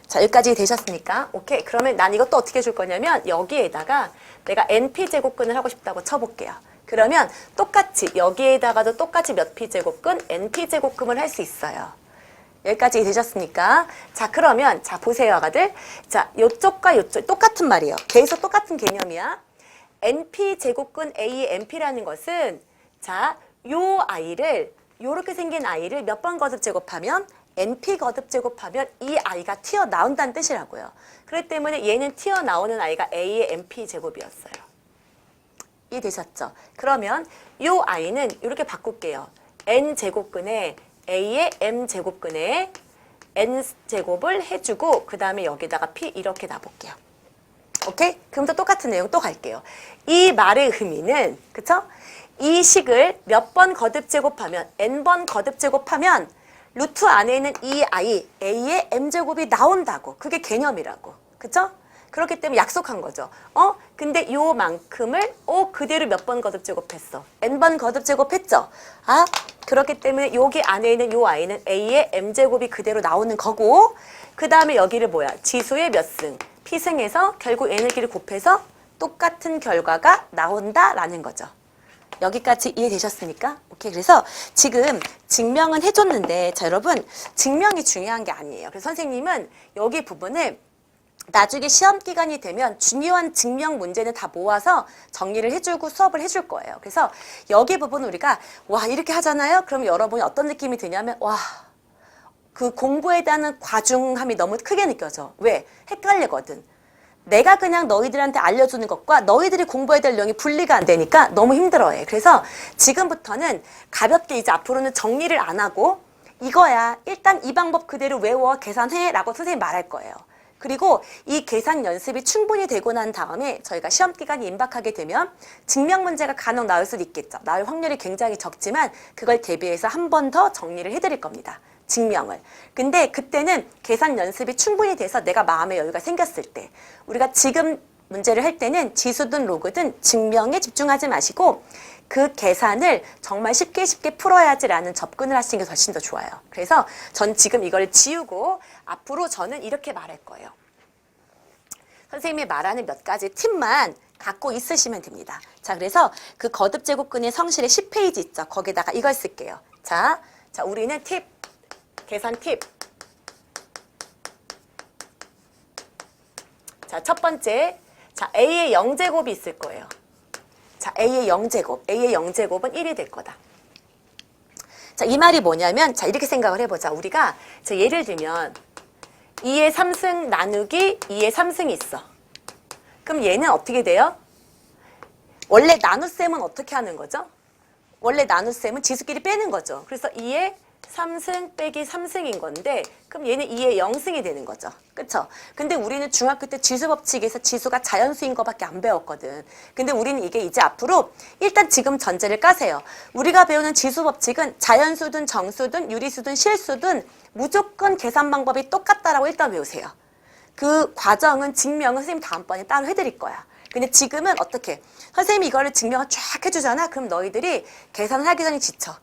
자, 여기까지 되셨습니까? 오케이. 그러면 난 이것도 어떻게 줄 거냐면 여기에다가 내가 np제곱근을 하고 싶다고 쳐볼게요. 그러면 똑같이 여기에다가도 똑같이 몇 p제곱근, np제곱근을 할 수 있어요. 여기까지 되셨습니까? 자, 그러면 자 보세요, 아가들. 자, 요쪽과 요쪽 똑같은 말이에요. 계속 똑같은 개념이야. np제곱근 a의 np라는 것은 자, 요 i를 요렇게 생긴 i를 몇 번 거듭 제곱하면 np 거듭 제곱하면 이 i가 튀어나온다는 뜻이라고요. 그렇기 때문에 얘는 튀어나오는 i가 a의 np 제곱이었어요. 이해되셨죠? 그러면 요 i는 이렇게 바꿀게요. n제곱근에 a의 m제곱근에 n제곱을 해주고 그 다음에 여기다가 p 이렇게 놔볼게요. 오케이? 그럼 또 똑같은 내용 또 갈게요. 이 말의 의미는 그쵸? 이 식을 몇 번 거듭 제곱하면 n번 거듭 제곱하면 루트 안에 있는 이 i, a의 m제곱이 나온다고. 그게 개념이라고. 그쵸? 그렇기 때문에 약속한 거죠. 근데 요만큼을 그대로 몇 번 거듭 제곱했어? n번 거듭 제곱했죠? 아, 그렇기 때문에 여기 안에 있는 요 i는 a의 m제곱이 그대로 나오는 거고 그 다음에 여기를 뭐야? 지수의 몇 승? p승에서 결국 n을끼리 곱해서 똑같은 결과가 나온다라는 거죠. 여기까지 이해되셨습니까? 오케이. 그래서 지금 증명은 해줬는데 자, 여러분 증명이 중요한 게 아니에요. 그래서 선생님은 여기 부분을 나중에 시험 기간이 되면 중요한 증명 문제는 다 모아서 정리를 해주고 수업을 해줄 거예요. 그래서 여기 부분은 우리가 와 이렇게 하잖아요. 그럼 여러분이 어떤 느낌이 드냐면 와 그 공부에 대한 과중함이 너무 크게 느껴져. 왜? 헷갈리거든. 내가 그냥 너희들한테 알려주는 것과 너희들이 공부해야 될 내용이 분리가 안 되니까 너무 힘들어해. 그래서 지금부터는 가볍게 이제 앞으로는 정리를 안 하고 이거야. 일단 이 방법 그대로 외워 계산해 라고 선생님이 말할 거예요. 그리고 이 계산 연습이 충분히 되고 난 다음에 저희가 시험 기간이 임박하게 되면 증명 문제가 간혹 나올 수도 있겠죠. 나올 확률이 굉장히 적지만 그걸 대비해서 한 번 더 정리를 해드릴 겁니다. 증명을. 근데 그때는 계산 연습이 충분히 돼서 내가 마음의 여유가 생겼을 때 우리가 지금 문제를 할 때는 지수든 로그든 증명에 집중하지 마시고 그 계산을 정말 쉽게 풀어야지라는 접근을 하시는 게 훨씬 더 좋아요. 그래서 전 지금 이걸 지우고 앞으로 저는 이렇게 말할 거예요. 선생님이 말하는 몇 가지 팁만 갖고 있으시면 됩니다. 자, 그래서 그 거듭제곱근의 성실의 10페이지 있죠. 거기다가 이걸 쓸게요. 자, 우리는 팁, 계산 팁. 자, 첫 번째. 자, A의 0제곱이 있을 거예요. 자, A의 0제곱. A의 0제곱은 1이 될 거다. 자, 이 말이 뭐냐면, 자, 이렇게 생각을 해보자. 우리가, 자, 예를 들면, 2의 3승 나누기 2의 3승이 있어. 그럼 얘는 어떻게 돼요? 원래 나눗셈은 어떻게 하는 거죠? 원래 나눗셈은 지수끼리 빼는 거죠. 그래서 2의 3승 빼기 3승인 건데 그럼 얘는 2의 0승이 되는 거죠. 그쵸? 근데 우리는 중학교 때 지수 법칙에서 지수가 자연수인 거밖에 안 배웠거든. 근데 우리는 이게 이제 앞으로 일단 지금 전제를 까세요. 우리가 배우는 지수 법칙은 자연수든 정수든 유리수든 실수든 무조건 계산 방법이 똑같다라고 일단 배우세요. 그 과정은 증명은 선생님 다음번에 따로 해드릴 거야. 근데 지금은 어떻게? 선생님이 이거를 증명을 쫙 해주잖아. 그럼 너희들이 계산을 하기 전에 지쳐.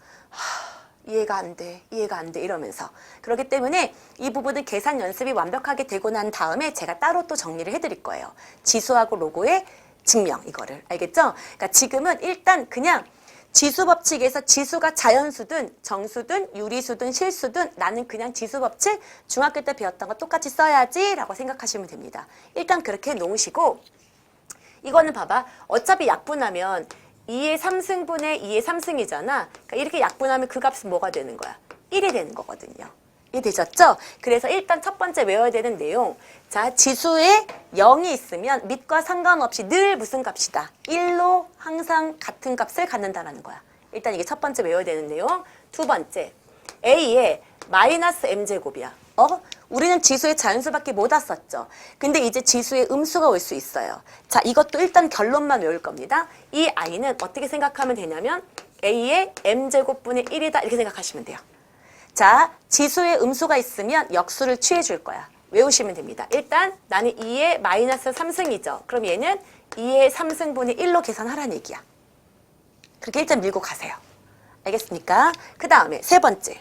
이해가 안 돼, 이해가 안 돼 이러면서. 그렇기 때문에 이 부분은 계산 연습이 완벽하게 되고 난 다음에 제가 따로 또 정리를 해드릴 거예요. 지수하고 로고의 증명 이거를. 알겠죠? 그러니까 지금은 일단 그냥 지수 법칙에서 지수가 자연수든 정수든 유리수든 실수든 나는 그냥 지수 법칙 중학교 때 배웠던 거 똑같이 써야지 라고 생각하시면 됩니다. 일단 그렇게 해놓으시고 이거는 봐봐. 어차피 약분하면 2의 3승분의 2의 3승이잖아. 그러니까 이렇게 약분하면 그 값은 뭐가 되는 거야? 1이 되는 거거든요. 이해되셨죠? 그래서 일단 첫 번째 외워야 되는 내용. 자, 지수에 0이 있으면 밑과 상관없이 늘 무슨 값이다? 1로 항상 같은 값을 갖는다라는 거야. 일단 이게 첫 번째 외워야 되는 내용. 두 번째, A의 마이너스 M제곱이야. 우리는 지수의 자연수밖에 못 왔었죠. 근데 이제 지수의 음수가 올 수 있어요. 자, 이것도 일단 결론만 외울 겁니다. 이 I는 어떻게 생각하면 되냐면 A의 M제곱분의 1이다 이렇게 생각하시면 돼요. 자, 지수의 음수가 있으면 역수를 취해줄 거야. 외우시면 됩니다. 일단 나는 2의 마이너스 3승이죠. 그럼 얘는 2의 3승분의 1로 계산하라는 얘기야. 그렇게 일단 밀고 가세요. 알겠습니까? 그 다음에 세 번째.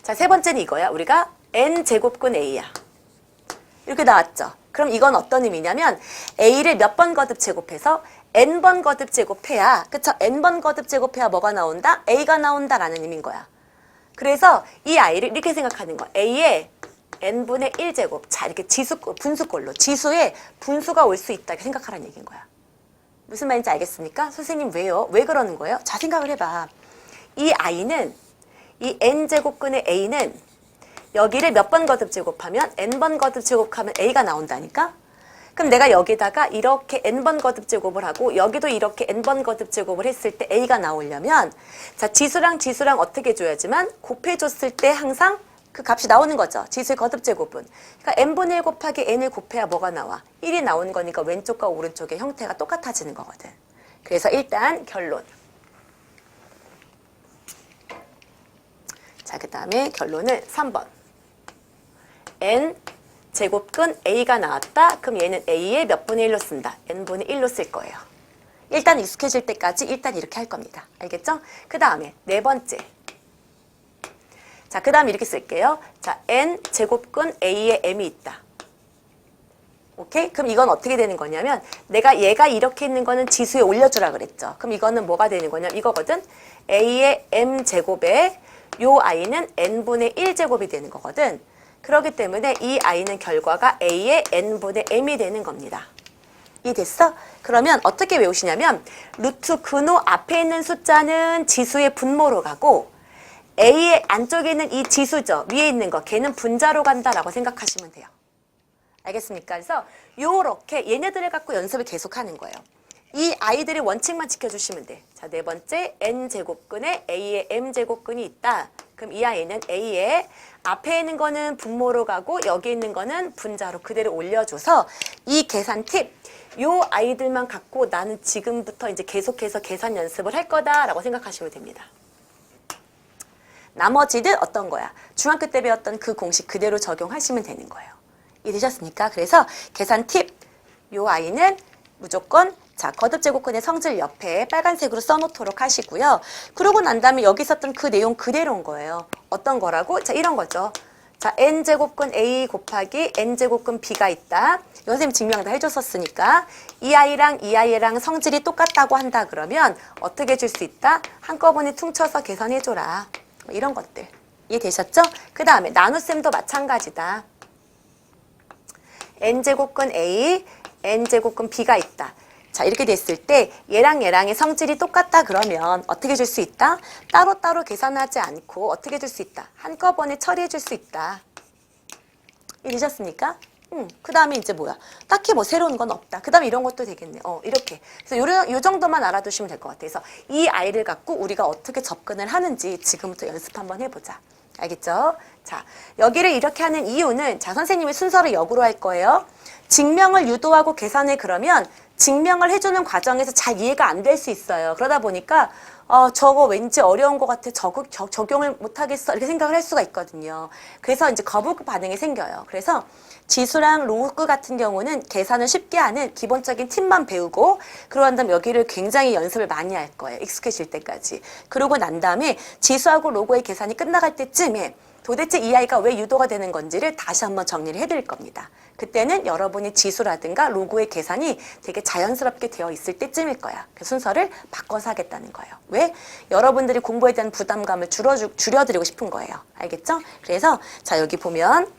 자, 세 번째는 이거야. 우리가 n제곱근 a야. 이렇게 나왔죠. 그럼 이건 어떤 의미냐면 a를 몇 번 거듭 제곱해서 n번 거듭 제곱해야, 그쵸? n번 거듭 제곱해야 뭐가 나온다? a가 나온다라는 의미인 거야. 그래서 이 a를 이렇게 생각하는 거야. a의 n분의 1제곱. 자, 이렇게 분수꼴로 지수에 분수가 올 수 있다 이렇게 생각하라는 얘기인 거야. 무슨 말인지 알겠습니까? 선생님 왜요? 왜 그러는 거예요? 자, 생각을 해봐. 이 i는 이 n제곱근의 a는 여기를 몇 번 거듭 제곱하면 n번 거듭 제곱하면 a가 나온다니까? 그럼 내가 여기다가 이렇게 n번 거듭 제곱을 하고 여기도 이렇게 n번 거듭 제곱을 했을 때 a가 나오려면 자, 지수랑 지수랑 어떻게 줘야지만 곱해줬을 때 항상 그 값이 나오는 거죠. 지수의 거듭 제곱은. 그러니까 n분의 1 곱하기 n을 곱해야 뭐가 나와? 1이 나오는 거니까 왼쪽과 오른쪽의 형태가 똑같아지는 거거든. 그래서 일단 결론. 자, 그 다음에 결론은 3번. n 제곱근 a가 나왔다. 그럼 얘는 a의 몇 분의 1로 쓴다. n분의 1로 쓸 거예요. 일단 익숙해질 때까지 일단 이렇게 할 겁니다. 알겠죠? 그 다음에 네 번째. 자, 그 다음에 이렇게 쓸게요. 자, n 제곱근 a의 m이 있다. 오케이? 그럼 이건 어떻게 되는 거냐면 내가 얘가 이렇게 있는 거는 지수에 올려주라 그랬죠. 그럼 이거는 뭐가 되는 거냐면 이거거든. a의 m 제곱에 요 i는 n분의 1제곱이 되는 거거든. 그렇기 때문에 이 i는 결과가 a의 n분의 m이 되는 겁니다. 이해됐어? 그러면 어떻게 외우시냐면 루트 근호 앞에 있는 숫자는 지수의 분모로 가고 A의 안쪽에 있는 이 지수죠. 위에 있는 거. 걔는 분자로 간다라고 생각하시면 돼요. 알겠습니까? 그래서 요렇게 얘네들을 갖고 연습을 계속하는 거예요. 이 아이들의 원칙만 지켜주시면 돼. 자, 네 번째 n제곱근에 A의 m제곱근이 있다. 그럼 이 아이는 A의 앞에 있는 거는 분모로 가고 여기 있는 거는 분자로 그대로 올려줘서 이 계산 팁, 요 아이들만 갖고 나는 지금부터 이제 계속해서 계산 연습을 할 거다라고 생각하시면 됩니다. 나머지는 어떤 거야? 중학교 때 배웠던 그 공식 그대로 적용하시면 되는 거예요. 이해되셨습니까? 그래서 계산 팁, 요 아이는 무조건 자, 거듭제곱근의 성질 옆에 빨간색으로 써놓도록 하시고요. 그러고 난 다음에 여기 있었던 그 내용 그대로인 거예요. 어떤 거라고? 자, 이런 거죠. 자, n제곱근 A 곱하기 n제곱근 B가 있다. 선생님 증명 다 해줬었으니까 이 아이랑 이 아이랑 성질이 똑같다고 한다 그러면 어떻게 줄 수 있다? 한꺼번에 퉁쳐서 계산해줘라. 이런 것들. 이해되셨죠? 그 다음에 나눗셈도 마찬가지다. n제곱근 A, n제곱근 B가 있다. 자, 이렇게 됐을 때 얘랑 얘랑의 성질이 똑같다 그러면 어떻게 줄 수 있다? 따로따로 계산하지 않고 어떻게 줄 수 있다? 한꺼번에 처리해 줄 수 있다. 이해되셨습니까? 그 다음에 이제 뭐야? 딱히 뭐 새로운 건 없다. 그 다음에 이런 것도 되겠네. 이렇게. 그래서 요 정도만 알아두시면 될 것 같아요. 그래서 이 아이를 갖고 우리가 어떻게 접근을 하는지 지금부터 연습 한번 해보자. 알겠죠? 자, 여기를 이렇게 하는 이유는 자, 선생님이 순서를 역으로 할 거예요. 증명을 유도하고 계산해 그러면 증명을 해주는 과정에서 잘 이해가 안 될 수 있어요. 그러다 보니까 저거 왠지 어려운 것 같아. 적용을 못하겠어. 이렇게 생각을 할 수가 있거든요. 그래서 이제 거부 반응이 생겨요. 그래서 지수랑 로그 같은 경우는 계산을 쉽게 하는 기본적인 팁만 배우고 그러한 다음에 여기를 굉장히 연습을 많이 할 거예요. 익숙해질 때까지. 그러고 난 다음에 지수하고 로그의 계산이 끝나갈 때쯤에 도대체 이 아이가 왜 유도가 되는 건지를 다시 한번 정리를 해드릴 겁니다. 그때는 여러분이 지수라든가 로그의 계산이 되게 자연스럽게 되어 있을 때쯤일 거야. 그 순서를 바꿔서 하겠다는 거예요. 왜? 여러분들이 공부에 대한 부담감을 줄여드리고 싶은 거예요. 알겠죠? 그래서 자, 여기 보면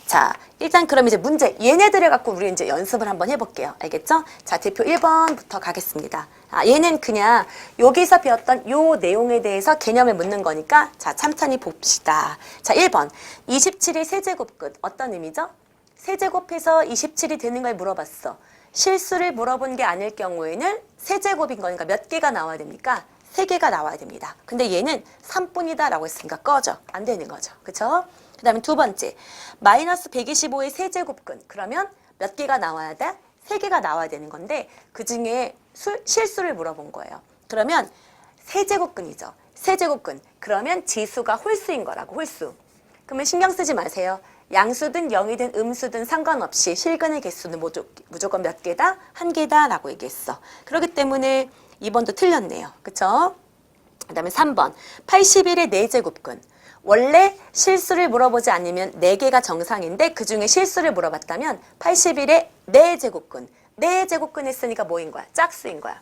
자, 일단 그럼 이제 문제 얘네들을 갖고 우리 이제 연습을 한번 해볼게요. 알겠죠? 자, 대표 1번부터 가겠습니다. 얘는 그냥 여기서 배웠던 요 내용에 대해서 개념을 묻는 거니까 자, 찬찬히 봅시다. 자, 1번 27의 세제곱근 어떤 의미죠? 세제곱해서 27이 되는 걸 물어봤어. 실수를 물어본 게 아닐 경우에는 세제곱인 거니까 몇 개가 나와야 됩니까? 3개가 나와야 됩니다. 근데 얘는 3뿐이다 라고 했으니까 꺼져. 안 되는 거죠. 그쵸? 그 다음에 두 번째, 마이너스 125의 세제곱근. 그러면 몇 개가 나와야 돼? 3개가 나와야 되는 건데 그 중에 실수를 물어본 거예요. 그러면 세제곱근이죠. 세제곱근. 그러면 지수가 홀수인 거라고, 홀수. 그러면 신경 쓰지 마세요. 양수든 0이든 음수든 상관없이 실근의 개수는 무조건 몇 개다? 1개다 라고 얘기했어. 그렇기 때문에 2번도 틀렸네요. 그쵸? 그 다음에 3번, 81의 4제곱근. 원래 실수를 물어보지 않으면 4개가 정상인데 그 중에 실수를 물어봤다면 81의 4제곱근. 4제곱근 했으니까 뭐인 거야? 짝수인 거야.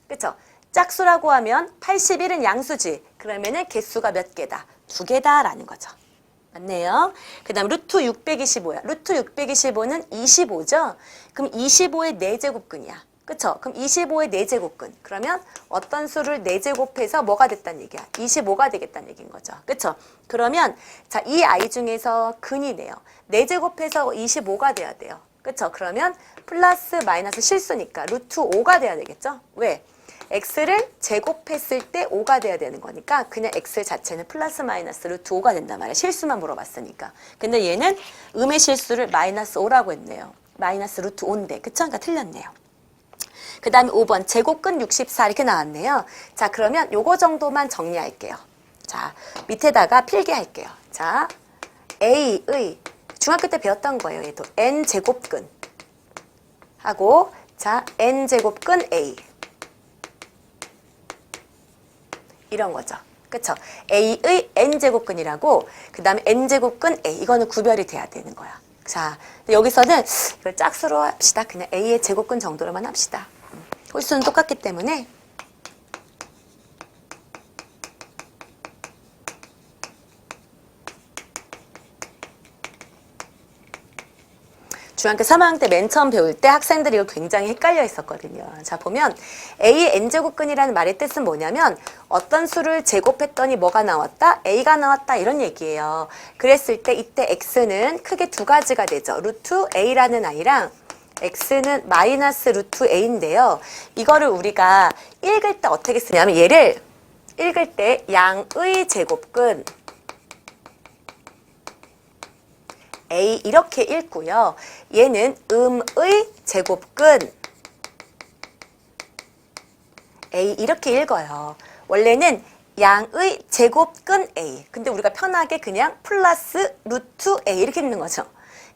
그쵸? 짝수라고 하면 81은 양수지. 그러면은 개수가 몇 개다? 2개다 라는 거죠. 맞네요. 그 다음 루트 625야. 루트 625는 25죠? 그럼 25의 4제곱근이야. 그쵸? 그럼 25의 4제곱근. 그러면 어떤 수를 4제곱해서 뭐가 됐다는 얘기야? 25가 되겠다는 얘기인 거죠. 그쵸? 그러면 자, 이 아이 중에서 근이네요. 4제곱해서 25가 돼야 돼요. 그쵸? 그러면 플러스 마이너스 실수니까 루트 5가 돼야 되겠죠? 왜? x를 제곱했을 때 5가 돼야 되는 거니까 그냥 x 자체는 플러스 마이너스 루트 5가 된단 말이야. 실수만 물어봤으니까. 근데 얘는 음의 실수를 마이너스 5라고 했네요. 마이너스 루트 5인데. 그쵸? 그러니까 틀렸네요. 그 다음에 5번 제곱근 64 이렇게 나왔네요. 자, 그러면 요거 정도만 정리할게요. 자, 밑에다가 필기할게요. 자, A의 중학교 때 배웠던 거예요. 얘도 N제곱근 하고 자, N제곱근 A 이런 거죠. 그쵸? A의 N제곱근이라고 그 다음에 N제곱근 A 이거는 구별이 돼야 되는 거야. 자, 여기서는 이걸 짝수로 합시다. 그냥 A의 제곱근 정도로만 합시다. 홀수는 똑같기 때문에 중학교 3학년 때 맨 처음 배울 때 학생들이 이거 굉장히 헷갈려 있었거든요. 자, 보면 A의 n제곱근이라는 말의 뜻은 뭐냐면 어떤 수를 제곱했더니 뭐가 나왔다? A가 나왔다 이런 얘기예요. 그랬을 때 이때 X는 크게 두 가지가 되죠. 루트 A라는 아이랑 X는 마이너스 루트 A인데요. 이거를 우리가 읽을 때 어떻게 쓰냐면 얘를 읽을 때 양의 제곱근 A 이렇게 읽고요. 얘는 음의 제곱근 A 이렇게 읽어요. 원래는 양의 제곱근 A. 근데 우리가 편하게 그냥 플러스 루트 A 이렇게 읽는 거죠.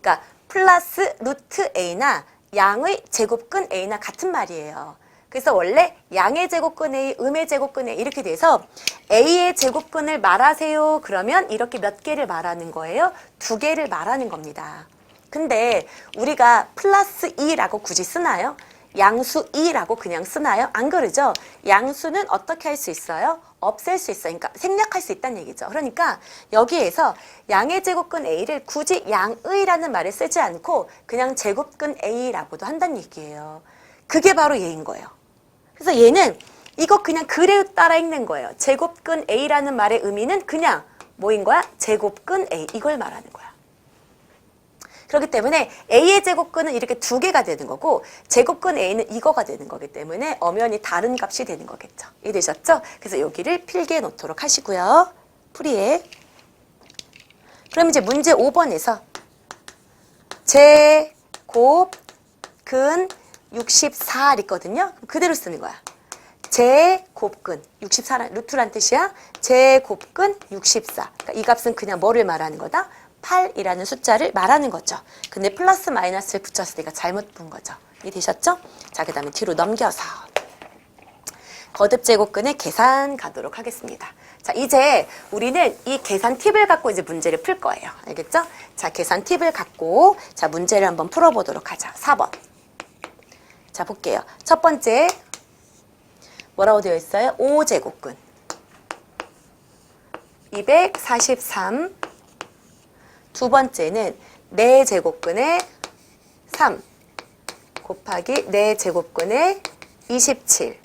그러니까 플러스 루트 A나 양의 제곱근 A나 같은 말이에요. 그래서 원래 양의 제곱근 A, 음의 제곱근 A 이렇게 돼서 A의 제곱근을 말하세요. 그러면 이렇게 몇 개를 말하는 거예요? 두 개를 말하는 겁니다. 근데 우리가 플러스 2라고 굳이 쓰나요? 양수 2라고 그냥 쓰나요? 안 그러죠? 양수는 어떻게 할 수 있어요? 없앨 수 있어요. 그러니까 생략할 수 있다는 얘기죠. 그러니까 여기에서 양의 제곱근 A를 굳이 양의라는 말을 쓰지 않고 그냥 제곱근 A라고도 한다는 얘기예요. 그게 바로 얘인 거예요. 그래서 얘는 이거 그냥 그대로 따라 읽는 거예요. 제곱근 A라는 말의 의미는 그냥 뭐인 거야? 제곱근 A 이걸 말하는 거야. 그렇기 때문에 A의 제곱근은 이렇게 두 개가 되는 거고 제곱근 A는 이거가 되는 거기 때문에 엄연히 다른 값이 되는 거겠죠. 이해되셨죠? 그래서 여기를 필기해 놓도록 하시고요. 풀이에. 그럼 이제 문제 5번에서 제곱근 64 있거든요. 그대로 쓰는 거야. 제곱근 64란 루트란 뜻이야. 제곱근 64. 그러니까 이 값은 그냥 뭐를 말하는 거다? 8이라는 숫자를 말하는 거죠. 근데 플러스 마이너스를 붙였을 때가 잘못 본 거죠. 이해되셨죠? 자, 그 다음에 뒤로 넘겨서 거듭 제곱근의 계산 가도록 하겠습니다. 자, 이제 우리는 이 계산 팁을 갖고 이제 문제를 풀 거예요. 알겠죠? 자, 계산 팁을 갖고 자, 문제를 한번 풀어보도록 하자. 4번. 자, 볼게요. 첫 번째 뭐라고 되어 있어요? 5제곱근 243. 두 번째는 4제곱근의 3 곱하기 4제곱근의 27.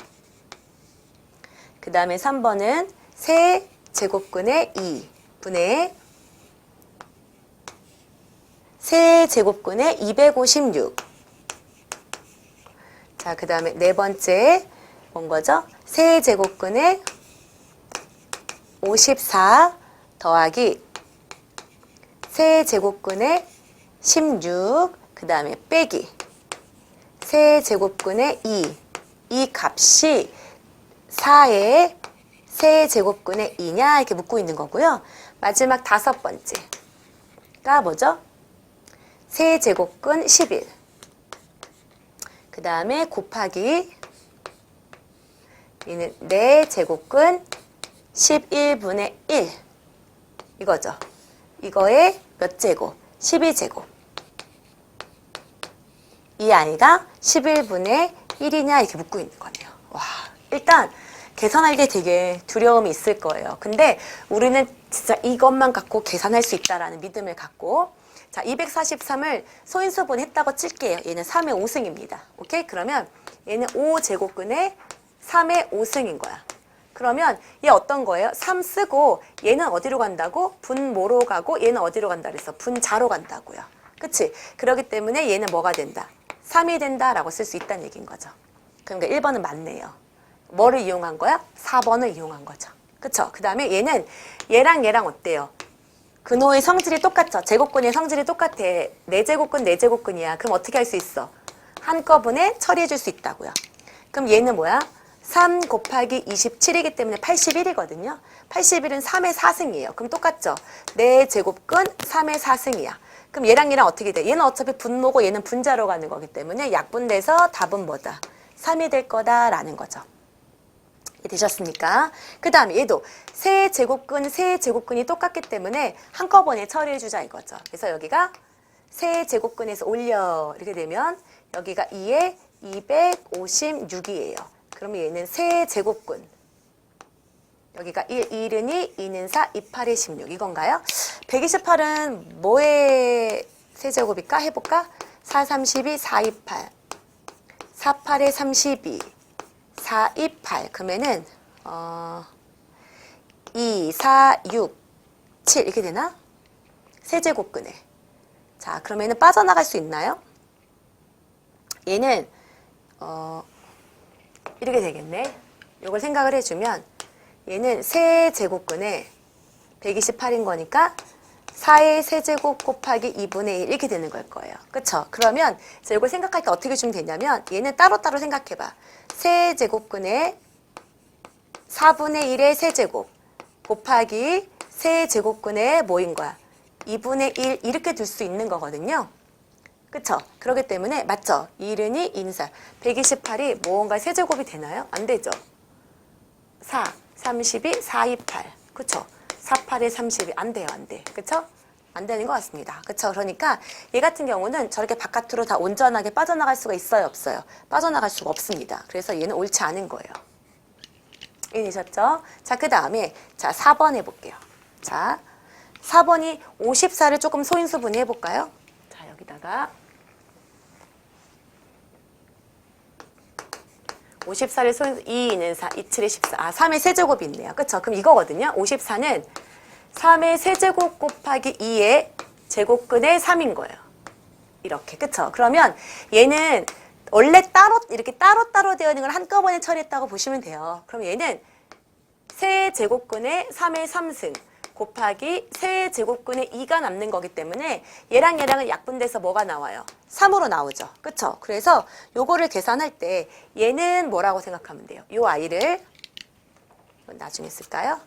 그 다음에 3번은 3제곱근의 2 분의 3제곱근의 256. 자, 그 다음에 네 번째 뭔 거죠? 3제곱근의 54 더하기 3제곱근의 16, 그 다음에 빼기 3제곱근의 2. 이 값이 4의 3제곱근의 2냐 이렇게 묻고 있는 거고요. 마지막 다섯 번째가 뭐죠? 3제곱근 11. 그 다음에 곱하기 얘는 4제곱근 11분의 1 이거죠. 이거의 몇 제곱? 12제곱. 이 아이가 11분의 1이냐 이렇게 묻고 있는 거네요. 와, 일단 계산할 때 되게 두려움이 있을 거예요. 근데 우리는 진짜 이것만 갖고 계산할 수 있다라는 믿음을 갖고 자, 243을 소인수분 했다고 칠게요. 얘는 3의 5승입니다. 오케이? 그러면 얘는 5제곱근의 3의 5승인 거야. 그러면 얘 어떤 거예요? 3 쓰고 얘는 어디로 간다고? 분모로 가고 얘는 어디로 간다 그랬어? 분자로 간다고요. 그치? 그렇기 때문에 얘는 뭐가 된다? 3이 된다라고 쓸 수 있다는 얘기인 거죠. 그러니까 1번은 맞네요. 뭐를 이용한 거야? 4번을 이용한 거죠. 그쵸? 그 다음에 얘는 얘랑 어때요? 근호의 성질이 똑같죠? 제곱근의 성질이 똑같아. 4제곱근 4제곱근이야. 그럼 어떻게 할 수 있어? 한꺼번에 처리해 줄 수 있다고요. 그럼 얘는 뭐야? 3 곱하기 27이기 때문에 81이거든요. 81은 3의 4승이에요. 그럼 똑같죠? 4제곱근 3의 4승이야. 그럼 얘랑 어떻게 돼? 얘는 어차피 분모고 얘는 분자로 가는 거기 때문에 약분돼서 답은 뭐다? 3이 될 거다라는 거죠. 되셨습니까? 그 다음에 얘도 세제곱근이 똑같기 때문에 한꺼번에 처리해주자 이거죠. 그래서 여기가 세제곱근에서 올려 이렇게 되면 여기가 2에 256이에요. 그러면 얘는 세제곱근 여기가 1은 2, 2는 4, 2, 8에 16 이건가요? 128은 뭐의 세제곱일까? 해볼까? 4, 32, 4, 2, 8. 4, 8에 32. 4, 2, 8. 그러면은 2, 4, 6, 7 이렇게 되나? 세제곱근에. 자, 그러면은 빠져나갈 수 있나요? 얘는 이렇게 되겠네. 이걸 생각을 해주면 얘는 세제곱근에 128인 거니까 4의 세제곱 곱하기 2분의 1 이렇게 되는 걸 거예요. 그쵸? 그러면 이걸 생각할 때 어떻게 주면 되냐면 얘는 따로따로 생각해봐. 세제곱근에 4분의 1의 세제곱 곱하기 세제곱근에 뭐인 거야? 2분의 1 이렇게 둘 수 있는 거거든요. 그쵸? 그렇기 때문에 맞죠? 1은이 인사 128이 무언가 세제곱이 되나요? 안 되죠? 4, 32, 4, 2, 8 그쵸? 4, 8에 32 안 돼요, 안 돼. 그쵸? 안 되는 것 같습니다. 그쵸? 그러니까 얘 같은 경우는 저렇게 바깥으로 다 온전하게 빠져나갈 수가 있어요, 없어요? 빠져나갈 수가 없습니다. 그래서 얘는 옳지 않은 거예요. 이해되셨죠? 자, 그 다음에 자 4번 해볼게요. 자, 4번이 54를 조금 소인수 분해해볼까요? 자, 여기다가 54를 소인수 2는 4, 2, 7에 14. 아, 3의 세제곱이 있네요. 그쵸? 그럼 이거거든요. 54는 3의 세제곱 곱하기 2의 제곱근의 3인 거예요. 이렇게. 그쵸? 그러면 얘는 원래 이렇게 따로따로 되어 있는 걸 한꺼번에 처리했다고 보시면 돼요. 그럼 얘는 세제곱근의 3의 3승 곱하기 세제곱근의 2가 남는 거기 때문에 얘랑 얘랑은 약분돼서 뭐가 나와요? 3으로 나오죠. 그쵸? 그래서 요거를 계산할 때 얘는 뭐라고 생각하면 돼요? 요 아이를 나중에 쓸까요?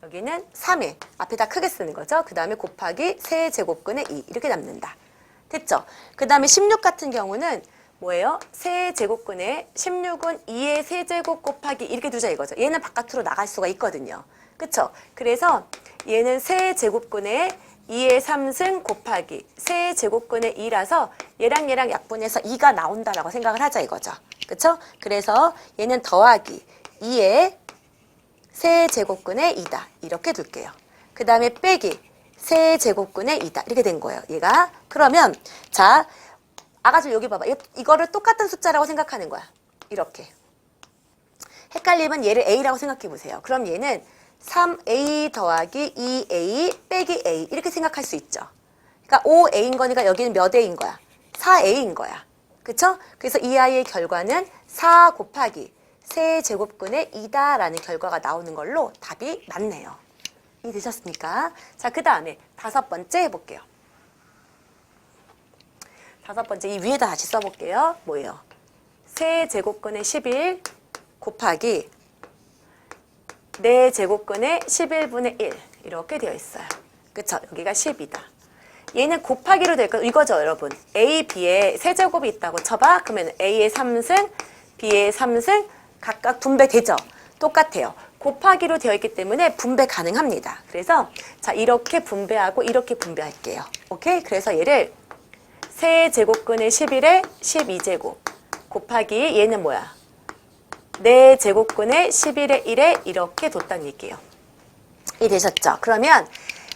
여기는 3에 앞에다 크게 쓰는 거죠. 그 다음에 곱하기 세제곱근의 2 이렇게 남는다. 됐죠? 그 다음에 16 같은 경우는 뭐예요? 세제곱근에 16은 2의 세제곱 곱하기 이렇게 두자 이거죠. 얘는 바깥으로 나갈 수가 있거든요. 그쵸? 그래서 얘는 세제곱근에 2의 3승 곱하기 세제곱근의 2라서 얘랑 얘랑 약분해서 2가 나온다라고 생각을 하자 이거죠. 그쵸? 그래서 얘는 더하기 2의 세제곱근의 2다. 이렇게 둘게요. 그 다음에 빼기 세제곱근의 2다. 이렇게 된 거예요. 얘가. 그러면 자, 아가들 여기 봐봐. 이거를 똑같은 숫자라고 생각하는 거야. 이렇게. 헷갈리면 얘를 A라고 생각해 보세요. 그럼 얘는 3A 더하기 2A 빼기 A 이렇게 생각할 수 있죠. 그러니까 5A인 거니까 여기는 몇 A인 거야? 4A인 거야. 그쵸? 그래서 이 아이의 결과는 4 곱하기 세제곱근의 2다라는 결과가 나오는 걸로 답이 맞네요. 이해되셨습니까? 자, 그 다음에 5번째 해볼게요. 5번째 이 위에다 다시 써볼게요. 뭐예요? 세제곱근의 11 곱하기 4제곱근의 11분의 1 이렇게 되어 있어요. 그쵸? 여기가 10이다. 얘는 곱하기로 될 거 이거죠, 여러분. A, B에 세제곱이 있다고 쳐봐. 그러면 A의 3승, B의 3승 각각 분배되죠? 똑같아요. 곱하기로 되어 있기 때문에 분배 가능합니다. 그래서 자 이렇게 분배하고 이렇게 분배할게요. 오케이? 그래서 얘를 세제곱근의 11에 12제곱 곱하기 얘는 뭐야? 4제곱근의 11의 1에 이렇게 뒀다는 얘기예요. 이해되셨죠? 그러면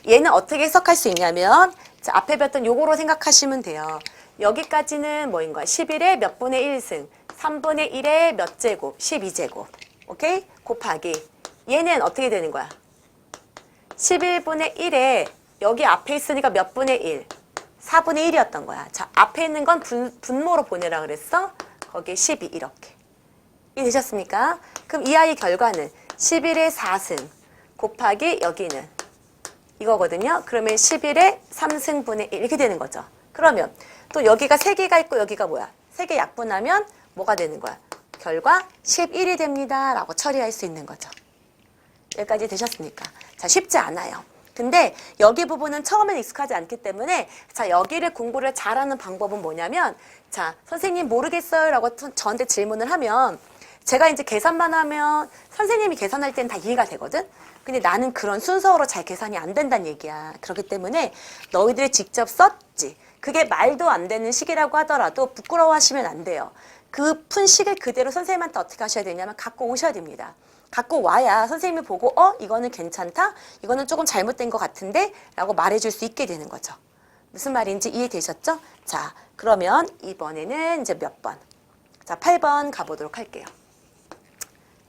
얘는 어떻게 해석할 수 있냐면 자, 앞에 배웠던 요거로 생각하시면 돼요. 여기까지는 뭐인 거야? 11의 몇 분의 1승, 3분의 1의 몇 제곱, 12제곱. 오케이? 곱하기 얘는 어떻게 되는 거야? 11분의 1에 여기 앞에 있으니까 몇 분의 1? 4분의 1이었던 거야. 자, 앞에 있는 건 분모로 보내라 그랬어? 거기에 12 이렇게. 이해되셨습니까? 그럼 이 아이 결과는 11의 4승 곱하기 여기는 이거거든요. 그러면 11의 3승분의 1 이렇게 되는 거죠. 그러면 또 여기가 3개가 있고 여기가 뭐야? 3개 약분하면 뭐가 되는 거야? 결과 11이 됩니다. 라고 처리할 수 있는 거죠. 여기까지 되셨습니까? 자, 쉽지 않아요. 근데 여기 부분은 처음엔 익숙하지 않기 때문에 자, 여기를 공부를 잘하는 방법은 뭐냐면 자, 선생님 모르겠어요 라고 저한테 질문을 하면 제가 이제 계산만 하면 선생님이 계산할 때는 다 이해가 되거든? 근데 나는 그런 순서로 잘 계산이 안 된다는 얘기야. 그렇기 때문에 너희들이 직접 썼지. 그게 말도 안 되는 식이라고 하더라도 부끄러워하시면 안 돼요. 그 푼 식을 그대로 선생님한테 어떻게 하셔야 되냐면 갖고 오셔야 됩니다. 갖고 와야 선생님이 보고 이거는 괜찮다? 이거는 조금 잘못된 것 같은데? 라고 말해줄 수 있게 되는 거죠. 무슨 말인지 이해되셨죠? 자, 그러면 이번에는 이제 몇 번? 자, 8번 가보도록 할게요.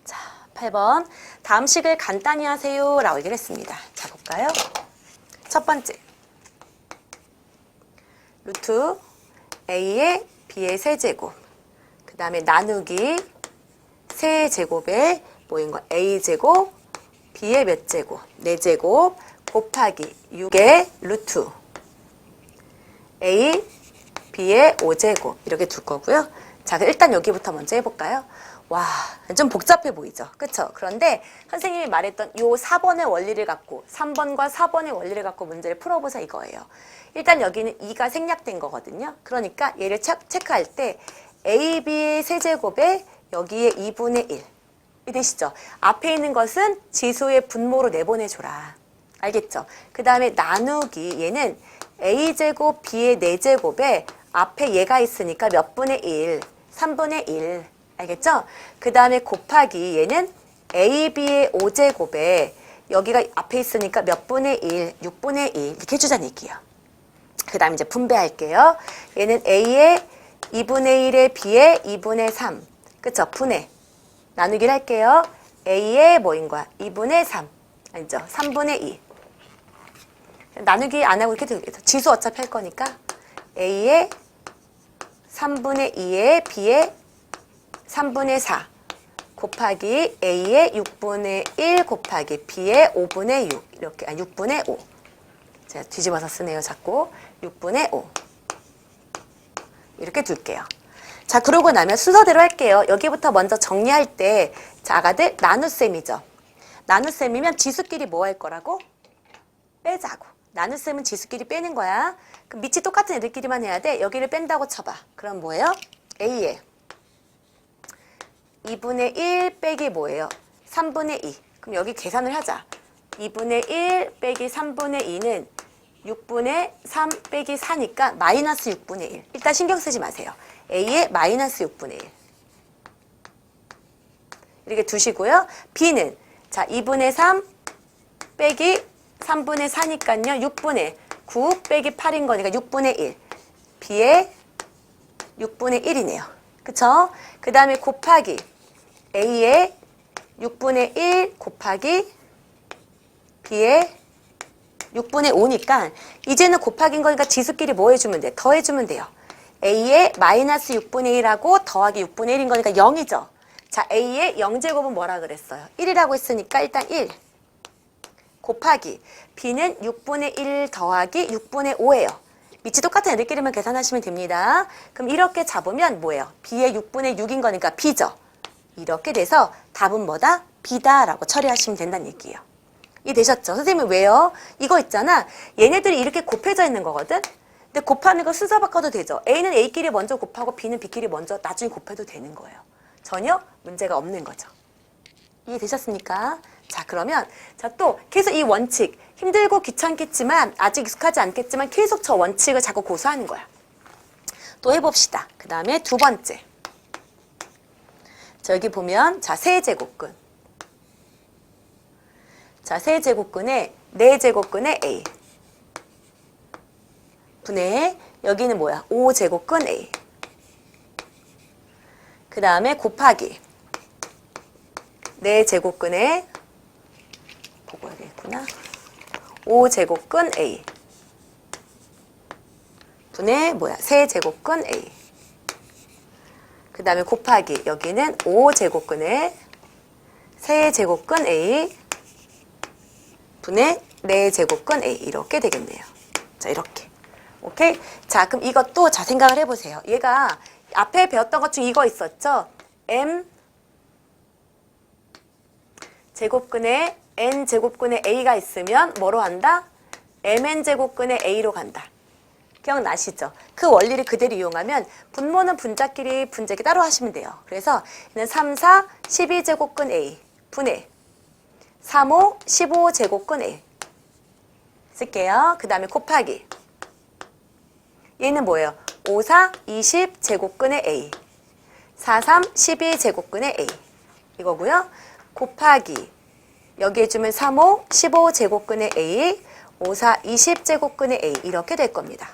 자, 8번. 다음 식을 간단히 하세요. 라고 얘기를 했습니다. 자, 볼까요? 첫 번째. 루트 A의 B의 세제곱. 그 다음에 나누기 세제곱에 뭐인 거? A제곱, B의 몇 제곱? 4제곱 곱하기 6의 루트 A, B의 5제곱 이렇게 둘 거고요. 자, 일단 여기부터 먼저 해볼까요? 와, 좀 복잡해 보이죠? 그쵸? 그런데 선생님이 말했던 요 4번의 원리를 갖고 3번과 4번의 원리를 갖고 문제를 풀어보자 이거예요. 일단 여기는 2가 생략된 거거든요. 그러니까 얘를 체크할 때 A, B의 세제곱에 여기에 2분의 1. 이해되시죠? 앞에 있는 것은 지수의 분모로 내보내줘라. 알겠죠? 그 다음에 나누기 얘는 A제곱 B의 4제곱에 앞에 얘가 있으니까 몇 분의 1? 3분의 1. 알겠죠? 그 다음에 곱하기 얘는 AB의 5제곱에 여기가 앞에 있으니까 몇 분의 1? 6분의 1. 이렇게 해주자는 얘기예요. 그 다음에 이제 분배할게요. 얘는 A의 2분의 1에 B의 2분의 3. 그쵸? 분해. 나누기를 할게요. A의 뭐인 거야? 2분의 3. 아니죠? 3분의 2. 나누기 안 하고 이렇게 되겠죠. 지수 어차피 할 거니까 A의 3분의 2에 B의 3분의 4 곱하기 A의 6분의 1 곱하기 B의 5분의 6 이렇게 6분의 5 제가 뒤집어서 쓰네요. 자꾸 6분의 5 이렇게 둘게요. 자, 그러고 나면 순서대로 할게요. 여기부터 먼저 정리할 때 자, 아가들 나눗셈이죠. 나눗셈이면 지수끼리 뭐 할 거라고? 빼자고. 나눗셈은 지수끼리 빼는 거야. 그럼 밑이 똑같은 애들끼리만 해야 돼. 여기를 뺀다고 쳐봐. 그럼 뭐예요? A에 2분의 1 빼기 뭐예요? 3분의 2. 그럼 여기 계산을 하자. 2분의 1 빼기 3분의 2는 6분의 3 빼기 4니까 마이너스 6분의 1. 일단 신경 쓰지 마세요. A의 마이너스 6분의 1. 이렇게 두시고요. B는 자 2분의 3 빼기 3분의 4니까요. 6분의 9 빼기 8인 거니까 6분의 1. B의 6분의 1이네요. 그쵸? 그 다음에 곱하기 A의 6분의 1 곱하기 B의 6분의 5니까 이제는 곱하기인 거니까 지수끼리 뭐 해주면 돼? 더해주면 돼요. A의 마이너스 6분의 1하고 더하기 6분의 1인 거니까 0이죠. 자, A의 0제곱은 뭐라 그랬어요? 1이라고 했으니까 일단 1 곱하기 B는 6분의 1 더하기 6분의 5예요. 밑이 똑같은 애들끼리만 계산하시면 됩니다. 그럼 이렇게 잡으면 뭐예요? B의 6분의 6인 거니까 B죠. 이렇게 돼서 답은 뭐다? B다라고 처리하시면 된다는 얘기예요. 이해되셨죠? 선생님은 왜요? 이거 있잖아. 얘네들이 이렇게 곱해져 있는 거거든? 근데 곱하는 거 순서 바꿔도 되죠. A는 A끼리 먼저 곱하고 B는 B끼리 먼저 나중에 곱해도 되는 거예요. 전혀 문제가 없는 거죠. 이해되셨습니까? 자, 그러면 자 또 계속 이 원칙 힘들고 귀찮겠지만 아직 익숙하지 않겠지만 계속 저 원칙을 자꾸 고수하는 거야. 또 해봅시다. 그 다음에 두 번째. 자, 여기 보면 자 세제곱근. 자, 세제곱근에 4제곱근의 A 분의 여기는 뭐야? 5제곱근 A. 그 다음에 곱하기 4제곱근에 보고 해야겠구나. 5제곱근 A 분의 뭐야? 세제곱근 A. 그 다음에 곱하기 여기는 5제곱근에 세제곱근 A 분의 4제곱근 A 이렇게 되겠네요. 자, 이렇게. 오케이? 자, 그럼 이것도 자 생각을 해보세요. 얘가 앞에 배웠던 것 중에 이거 있었죠? M 제곱근에 n 제곱근에 a가 있으면 뭐로 한다? mn 제곱근에 a로 간다. 기억나시죠? 그 원리를 그대로 이용하면 분모는 분자끼리 분재기 따로 하시면 돼요. 그래서 얘는 3, 4, 12제곱근 a 분의 3, 5, 15제곱근 a 쓸게요. 그 다음에 곱하기 얘는 뭐예요? 5, 4, 20제곱근의 a 4, 3, 12제곱근의 a 이거고요. 곱하기 여기 해주면 3, 5, 15제곱근의 a 5, 4, 20제곱근의 A 이렇게 될 겁니다.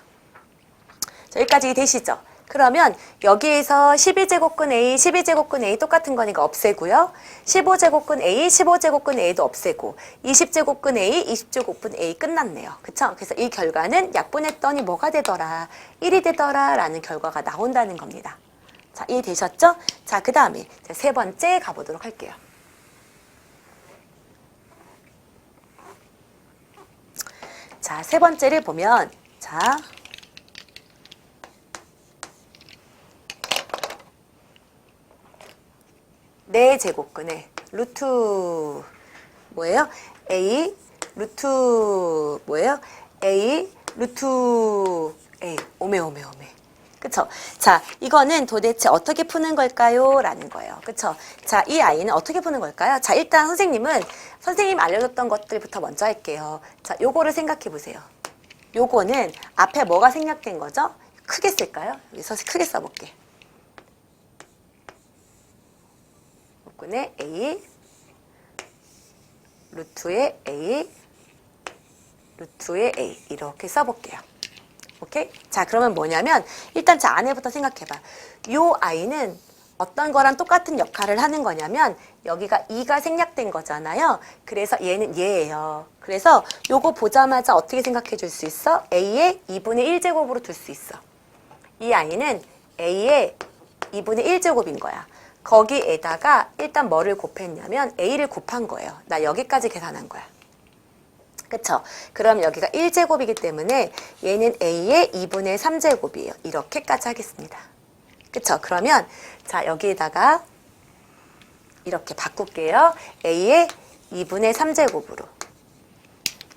자, 여기까지 되시죠? 그러면 여기에서 12제곱근 A, 12제곱근 A 똑같은 거니까 없애고요. 15제곱근 A, 15제곱근 A도 없애고 20제곱근 A, 20제곱근 A 끝났네요. 그쵸? 그래서 이 결과는 약분했더니 뭐가 되더라? 1이 되더라 라는 결과가 나온다는 겁니다. 자, 이해되셨죠? 자, 그 다음에 세 번째 가보도록 할게요. 자, 세 번째를 보면 자, 네 제곱근의 루트 뭐예요? A 루트 뭐예요? A 루트 A 오메. 그쵸? 자, 이거는 도대체 어떻게 푸는 걸까요? 라는 거예요. 그쵸? 자, 이 아이는 어떻게 푸는 걸까요? 자, 일단 선생님 알려줬던 것들부터 먼저 할게요. 자, 요거를 생각해 보세요. 요거는 앞에 뭐가 생략된 거죠? 크게 쓸까요? 여기서 크게 써볼게. 근의 A 루트의 A 루트의 A 이렇게 써볼게요. 오케이? 자, 그러면 뭐냐면 일단 자 안에부터 생각해봐. 요 아이는 어떤 거랑 똑같은 역할을 하는 거냐면 여기가 2가 생략된 거잖아요. 그래서 얘는 얘예요. 그래서 요거 보자마자 어떻게 생각해 줄 수 있어? A의 2분의 1제곱으로 둘 수 있어. 이 아이는 A의 2분의 1제곱인 거야. 거기에다가 일단 뭐를 곱했냐면 A를 곱한 거예요. 나 여기까지 계산한 거야. 그쵸? 그럼 여기가 1제곱이기 때문에 얘는 A의 2분의 3제곱이에요. 이렇게까지 하겠습니다. 그쵸? 그러면 자 여기에다가 이렇게 바꿀게요. A의 2분의 3제곱으로.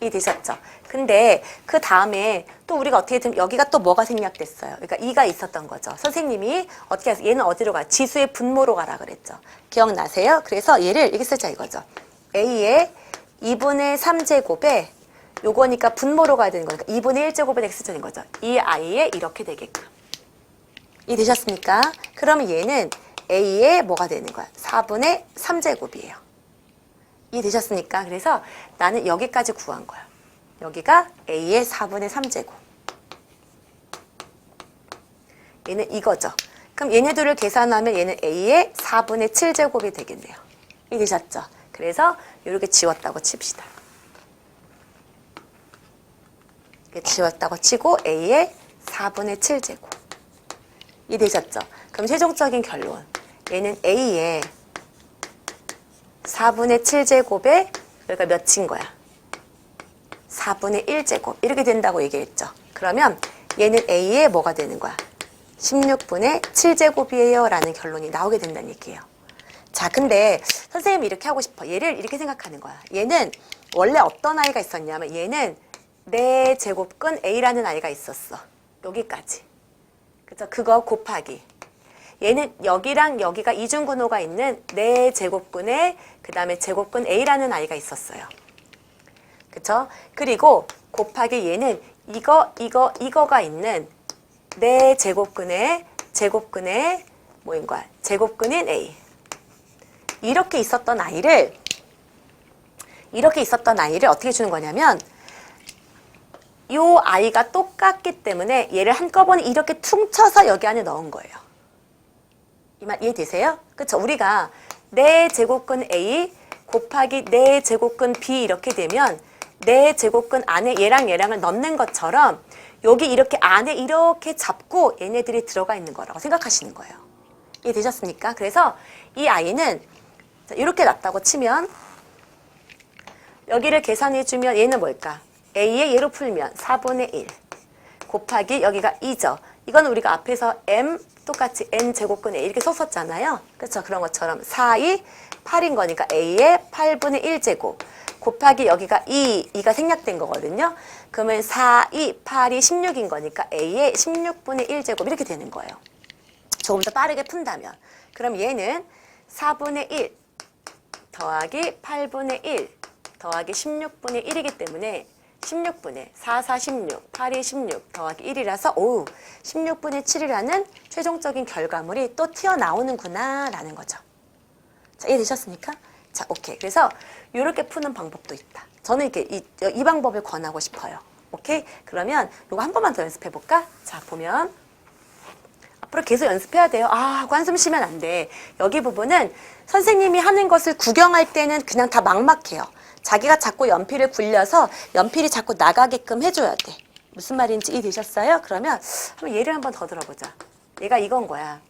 이 되셨죠? 근데 그 다음에 또 우리가 어떻게 되면 여기가 또 뭐가 생략됐어요. 그러니까 2가 있었던 거죠. 선생님이 어떻게 해서 얘는 어디로 가? 지수의 분모로 가라 그랬죠. 기억나세요? 그래서 얘를 이렇게 쓰자 이거죠. A의 2분의 3제곱에 요거니까 분모로 가야 되는 거니까 2분의 1제곱에 x 되는 거죠. 이 아이에 이렇게 되게끔. 이 되셨습니까? 그러면 얘는 A의 뭐가 되는 거야? 4분의 3제곱이에요. 이 되셨습니까? 그래서 나는 여기까지 구한 거야. 여기가 A의 4분의 3제곱. 얘는 이거죠. 그럼 얘네들을 계산하면 얘는 A의 4분의 7제곱이 되겠네요. 이 되셨죠? 그래서 이렇게 지웠다고 칩시다. 이렇게 지웠다고 치고 A의 4분의 7제곱. 이 되셨죠? 그럼 최종적인 결론. 얘는 A의 4분의 7제곱에 여기가 몇인 거야? 4분의 1제곱. 이렇게 된다고 얘기했죠. 그러면 얘는 A의 뭐가 되는 거야? 16분의 7제곱이에요. 라는 결론이 나오게 된다는 얘기예요. 자, 근데 선생님이 이렇게 하고 싶어. 얘를 이렇게 생각하는 거야. 얘는 원래 어떤 아이가 있었냐면 얘는 4제곱근 A라는 아이가 있었어. 여기까지. 그죠? 그거 곱하기. 얘는 여기랑 여기가 이중근호가 있는 4제곱근에 그 다음에 제곱근 A라는 아이가 있었어요. 그쵸? 그리고 곱하기 얘는 이거가 있는 4제곱근에 뭐인 거야? 제곱근인 A. 이렇게 있었던 아이를 어떻게 주는 거냐면 요 아이가 똑같기 때문에 얘를 한꺼번에 이렇게 퉁쳐서 여기 안에 넣은 거예요. 이 말 이해되세요? 그쵸? 우리가 4제곱근 A 곱하기 4제곱근 B 이렇게 되면 4제곱근 안에 얘랑을 넣는 것처럼 여기 이렇게 안에 이렇게 잡고 얘네들이 들어가 있는 거라고 생각하시는 거예요. 이해되셨습니까? 그래서 이 아이는 이렇게 놨다고 치면 여기를 계산해주면 얘는 뭘까? A의 얘로 풀면 4분의 1 곱하기 여기가 2죠. 이건 우리가 앞에서 M 똑같이 N제곱근 A 이렇게 썼었잖아요. 그렇죠? 그런 것처럼 4, 2, 8인 거니까 A의 8분의 1제곱 곱하기 여기가 2가 생략된 거거든요. 그러면 4, 2, 8이 16인 거니까 A의 16분의 1제곱 이렇게 되는 거예요. 조금 더 빠르게 푼다면. 그럼 얘는 4분의 1 더하기 8분의 1 더하기 16분의 1이기 때문에 16분의 4, 4, 16, 8, 2, 16 더하기 1이라서 16분의 7이라는 최종적인 결과물이 또 튀어나오는구나 라는 거죠. 자, 이해되셨습니까? 자, 오케이. 그래서 이렇게 푸는 방법도 있다. 저는 이렇게 이 방법을 권하고 싶어요. 오케이? 그러면 이거 한 번만 더 연습해 볼까? 자, 보면 앞으로 계속 연습해야 돼요. 아, 하고 한숨 쉬면 안 돼. 여기 부분은 선생님이 하는 것을 구경할 때는 그냥 다 막막해요. 자기가 자꾸 연필을 굴려서 연필이 자꾸 나가게끔 해줘야 돼. 무슨 말인지 이해되셨어요? 그러면 한번 예를 한번 더 들어보자. 얘가 이건 거야.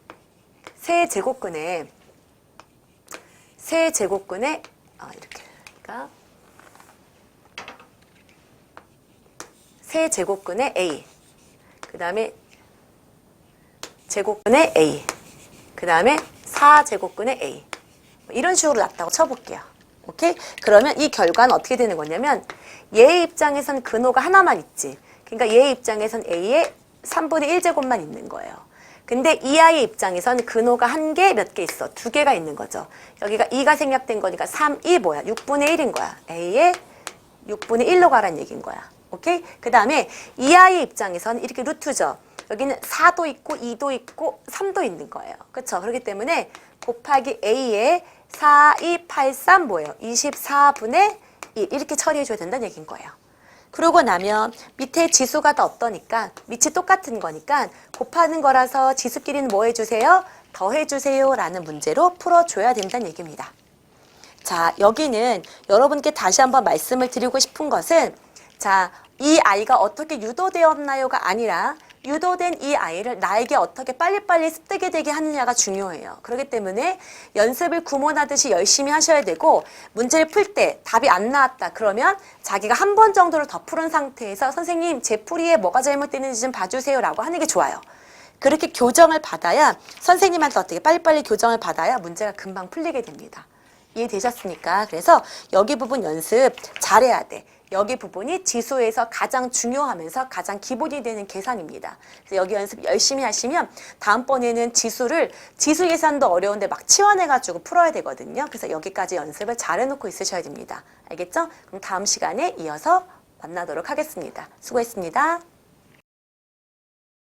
세제곱근에 이렇게 그러니까 세제곱근에 A, 그 다음에 제곱근에 A, 그 다음에 4제곱근에 A, 이런 식으로 났다고 쳐볼게요. 오케이? 그러면 이 결과는 어떻게 되는 거냐면 얘의 입장에선 근호가 하나만 있지. 그러니까 얘의 입장에선 A의 3분의 1제곱만 있는 거예요. 근데 이 아이의 입장에선 근호가 한 개, 몇 개 있어? 두 개가 있는 거죠. 여기가 2가 생략된 거니까 3, 2 뭐야? 6분의 1인 거야. A의 6분의 1로 가라는 얘기인 거야. 오케이? 그 다음에 이 아이의 입장에선 이렇게 루트죠. 여기는 4도 있고 2도 있고 3도 있는 거예요. 그렇죠? 그렇기 때문에 곱하기 A의 4, 2, 8, 3 뭐예요? 24분의 1 이렇게 처리해줘야 된다는 얘기인 거예요. 그러고 나면 밑에 지수가 다 어떠니까 밑이 똑같은 거니까 곱하는 거라서 지수끼리는 뭐 해주세요? 더해주세요 라는 문제로 풀어줘야 된다는 얘기입니다. 자, 여기는 여러분께 다시 한번 말씀을 드리고 싶은 것은 자, 이 아이가 어떻게 유도되었나요가 아니라 유도된 이 아이를 나에게 어떻게 빨리빨리 습득이 되게 하느냐가 중요해요. 그렇기 때문에 연습을 구몬하듯이 열심히 하셔야 되고 문제를 풀 때 답이 안 나왔다 그러면 자기가 한 번 정도를 더 푸른 상태에서 선생님 제 풀이에 뭐가 잘못됐는지 좀 봐주세요 라고 하는 게 좋아요. 그렇게 교정을 받아야 선생님한테 어떻게 빨리빨리 교정을 받아야 문제가 금방 풀리게 됩니다. 이해되셨습니까? 그래서 여기 부분 연습 잘해야 돼. 여기 부분이 지수에서 가장 중요하면서 가장 기본이 되는 계산입니다. 그래서 여기 연습 열심히 하시면 다음번에는 지수 계산도 어려운데 막 치환해가지고 풀어야 되거든요. 그래서 여기까지 연습을 잘 해놓고 있으셔야 됩니다. 알겠죠? 그럼 다음 시간에 이어서 만나도록 하겠습니다. 수고했습니다.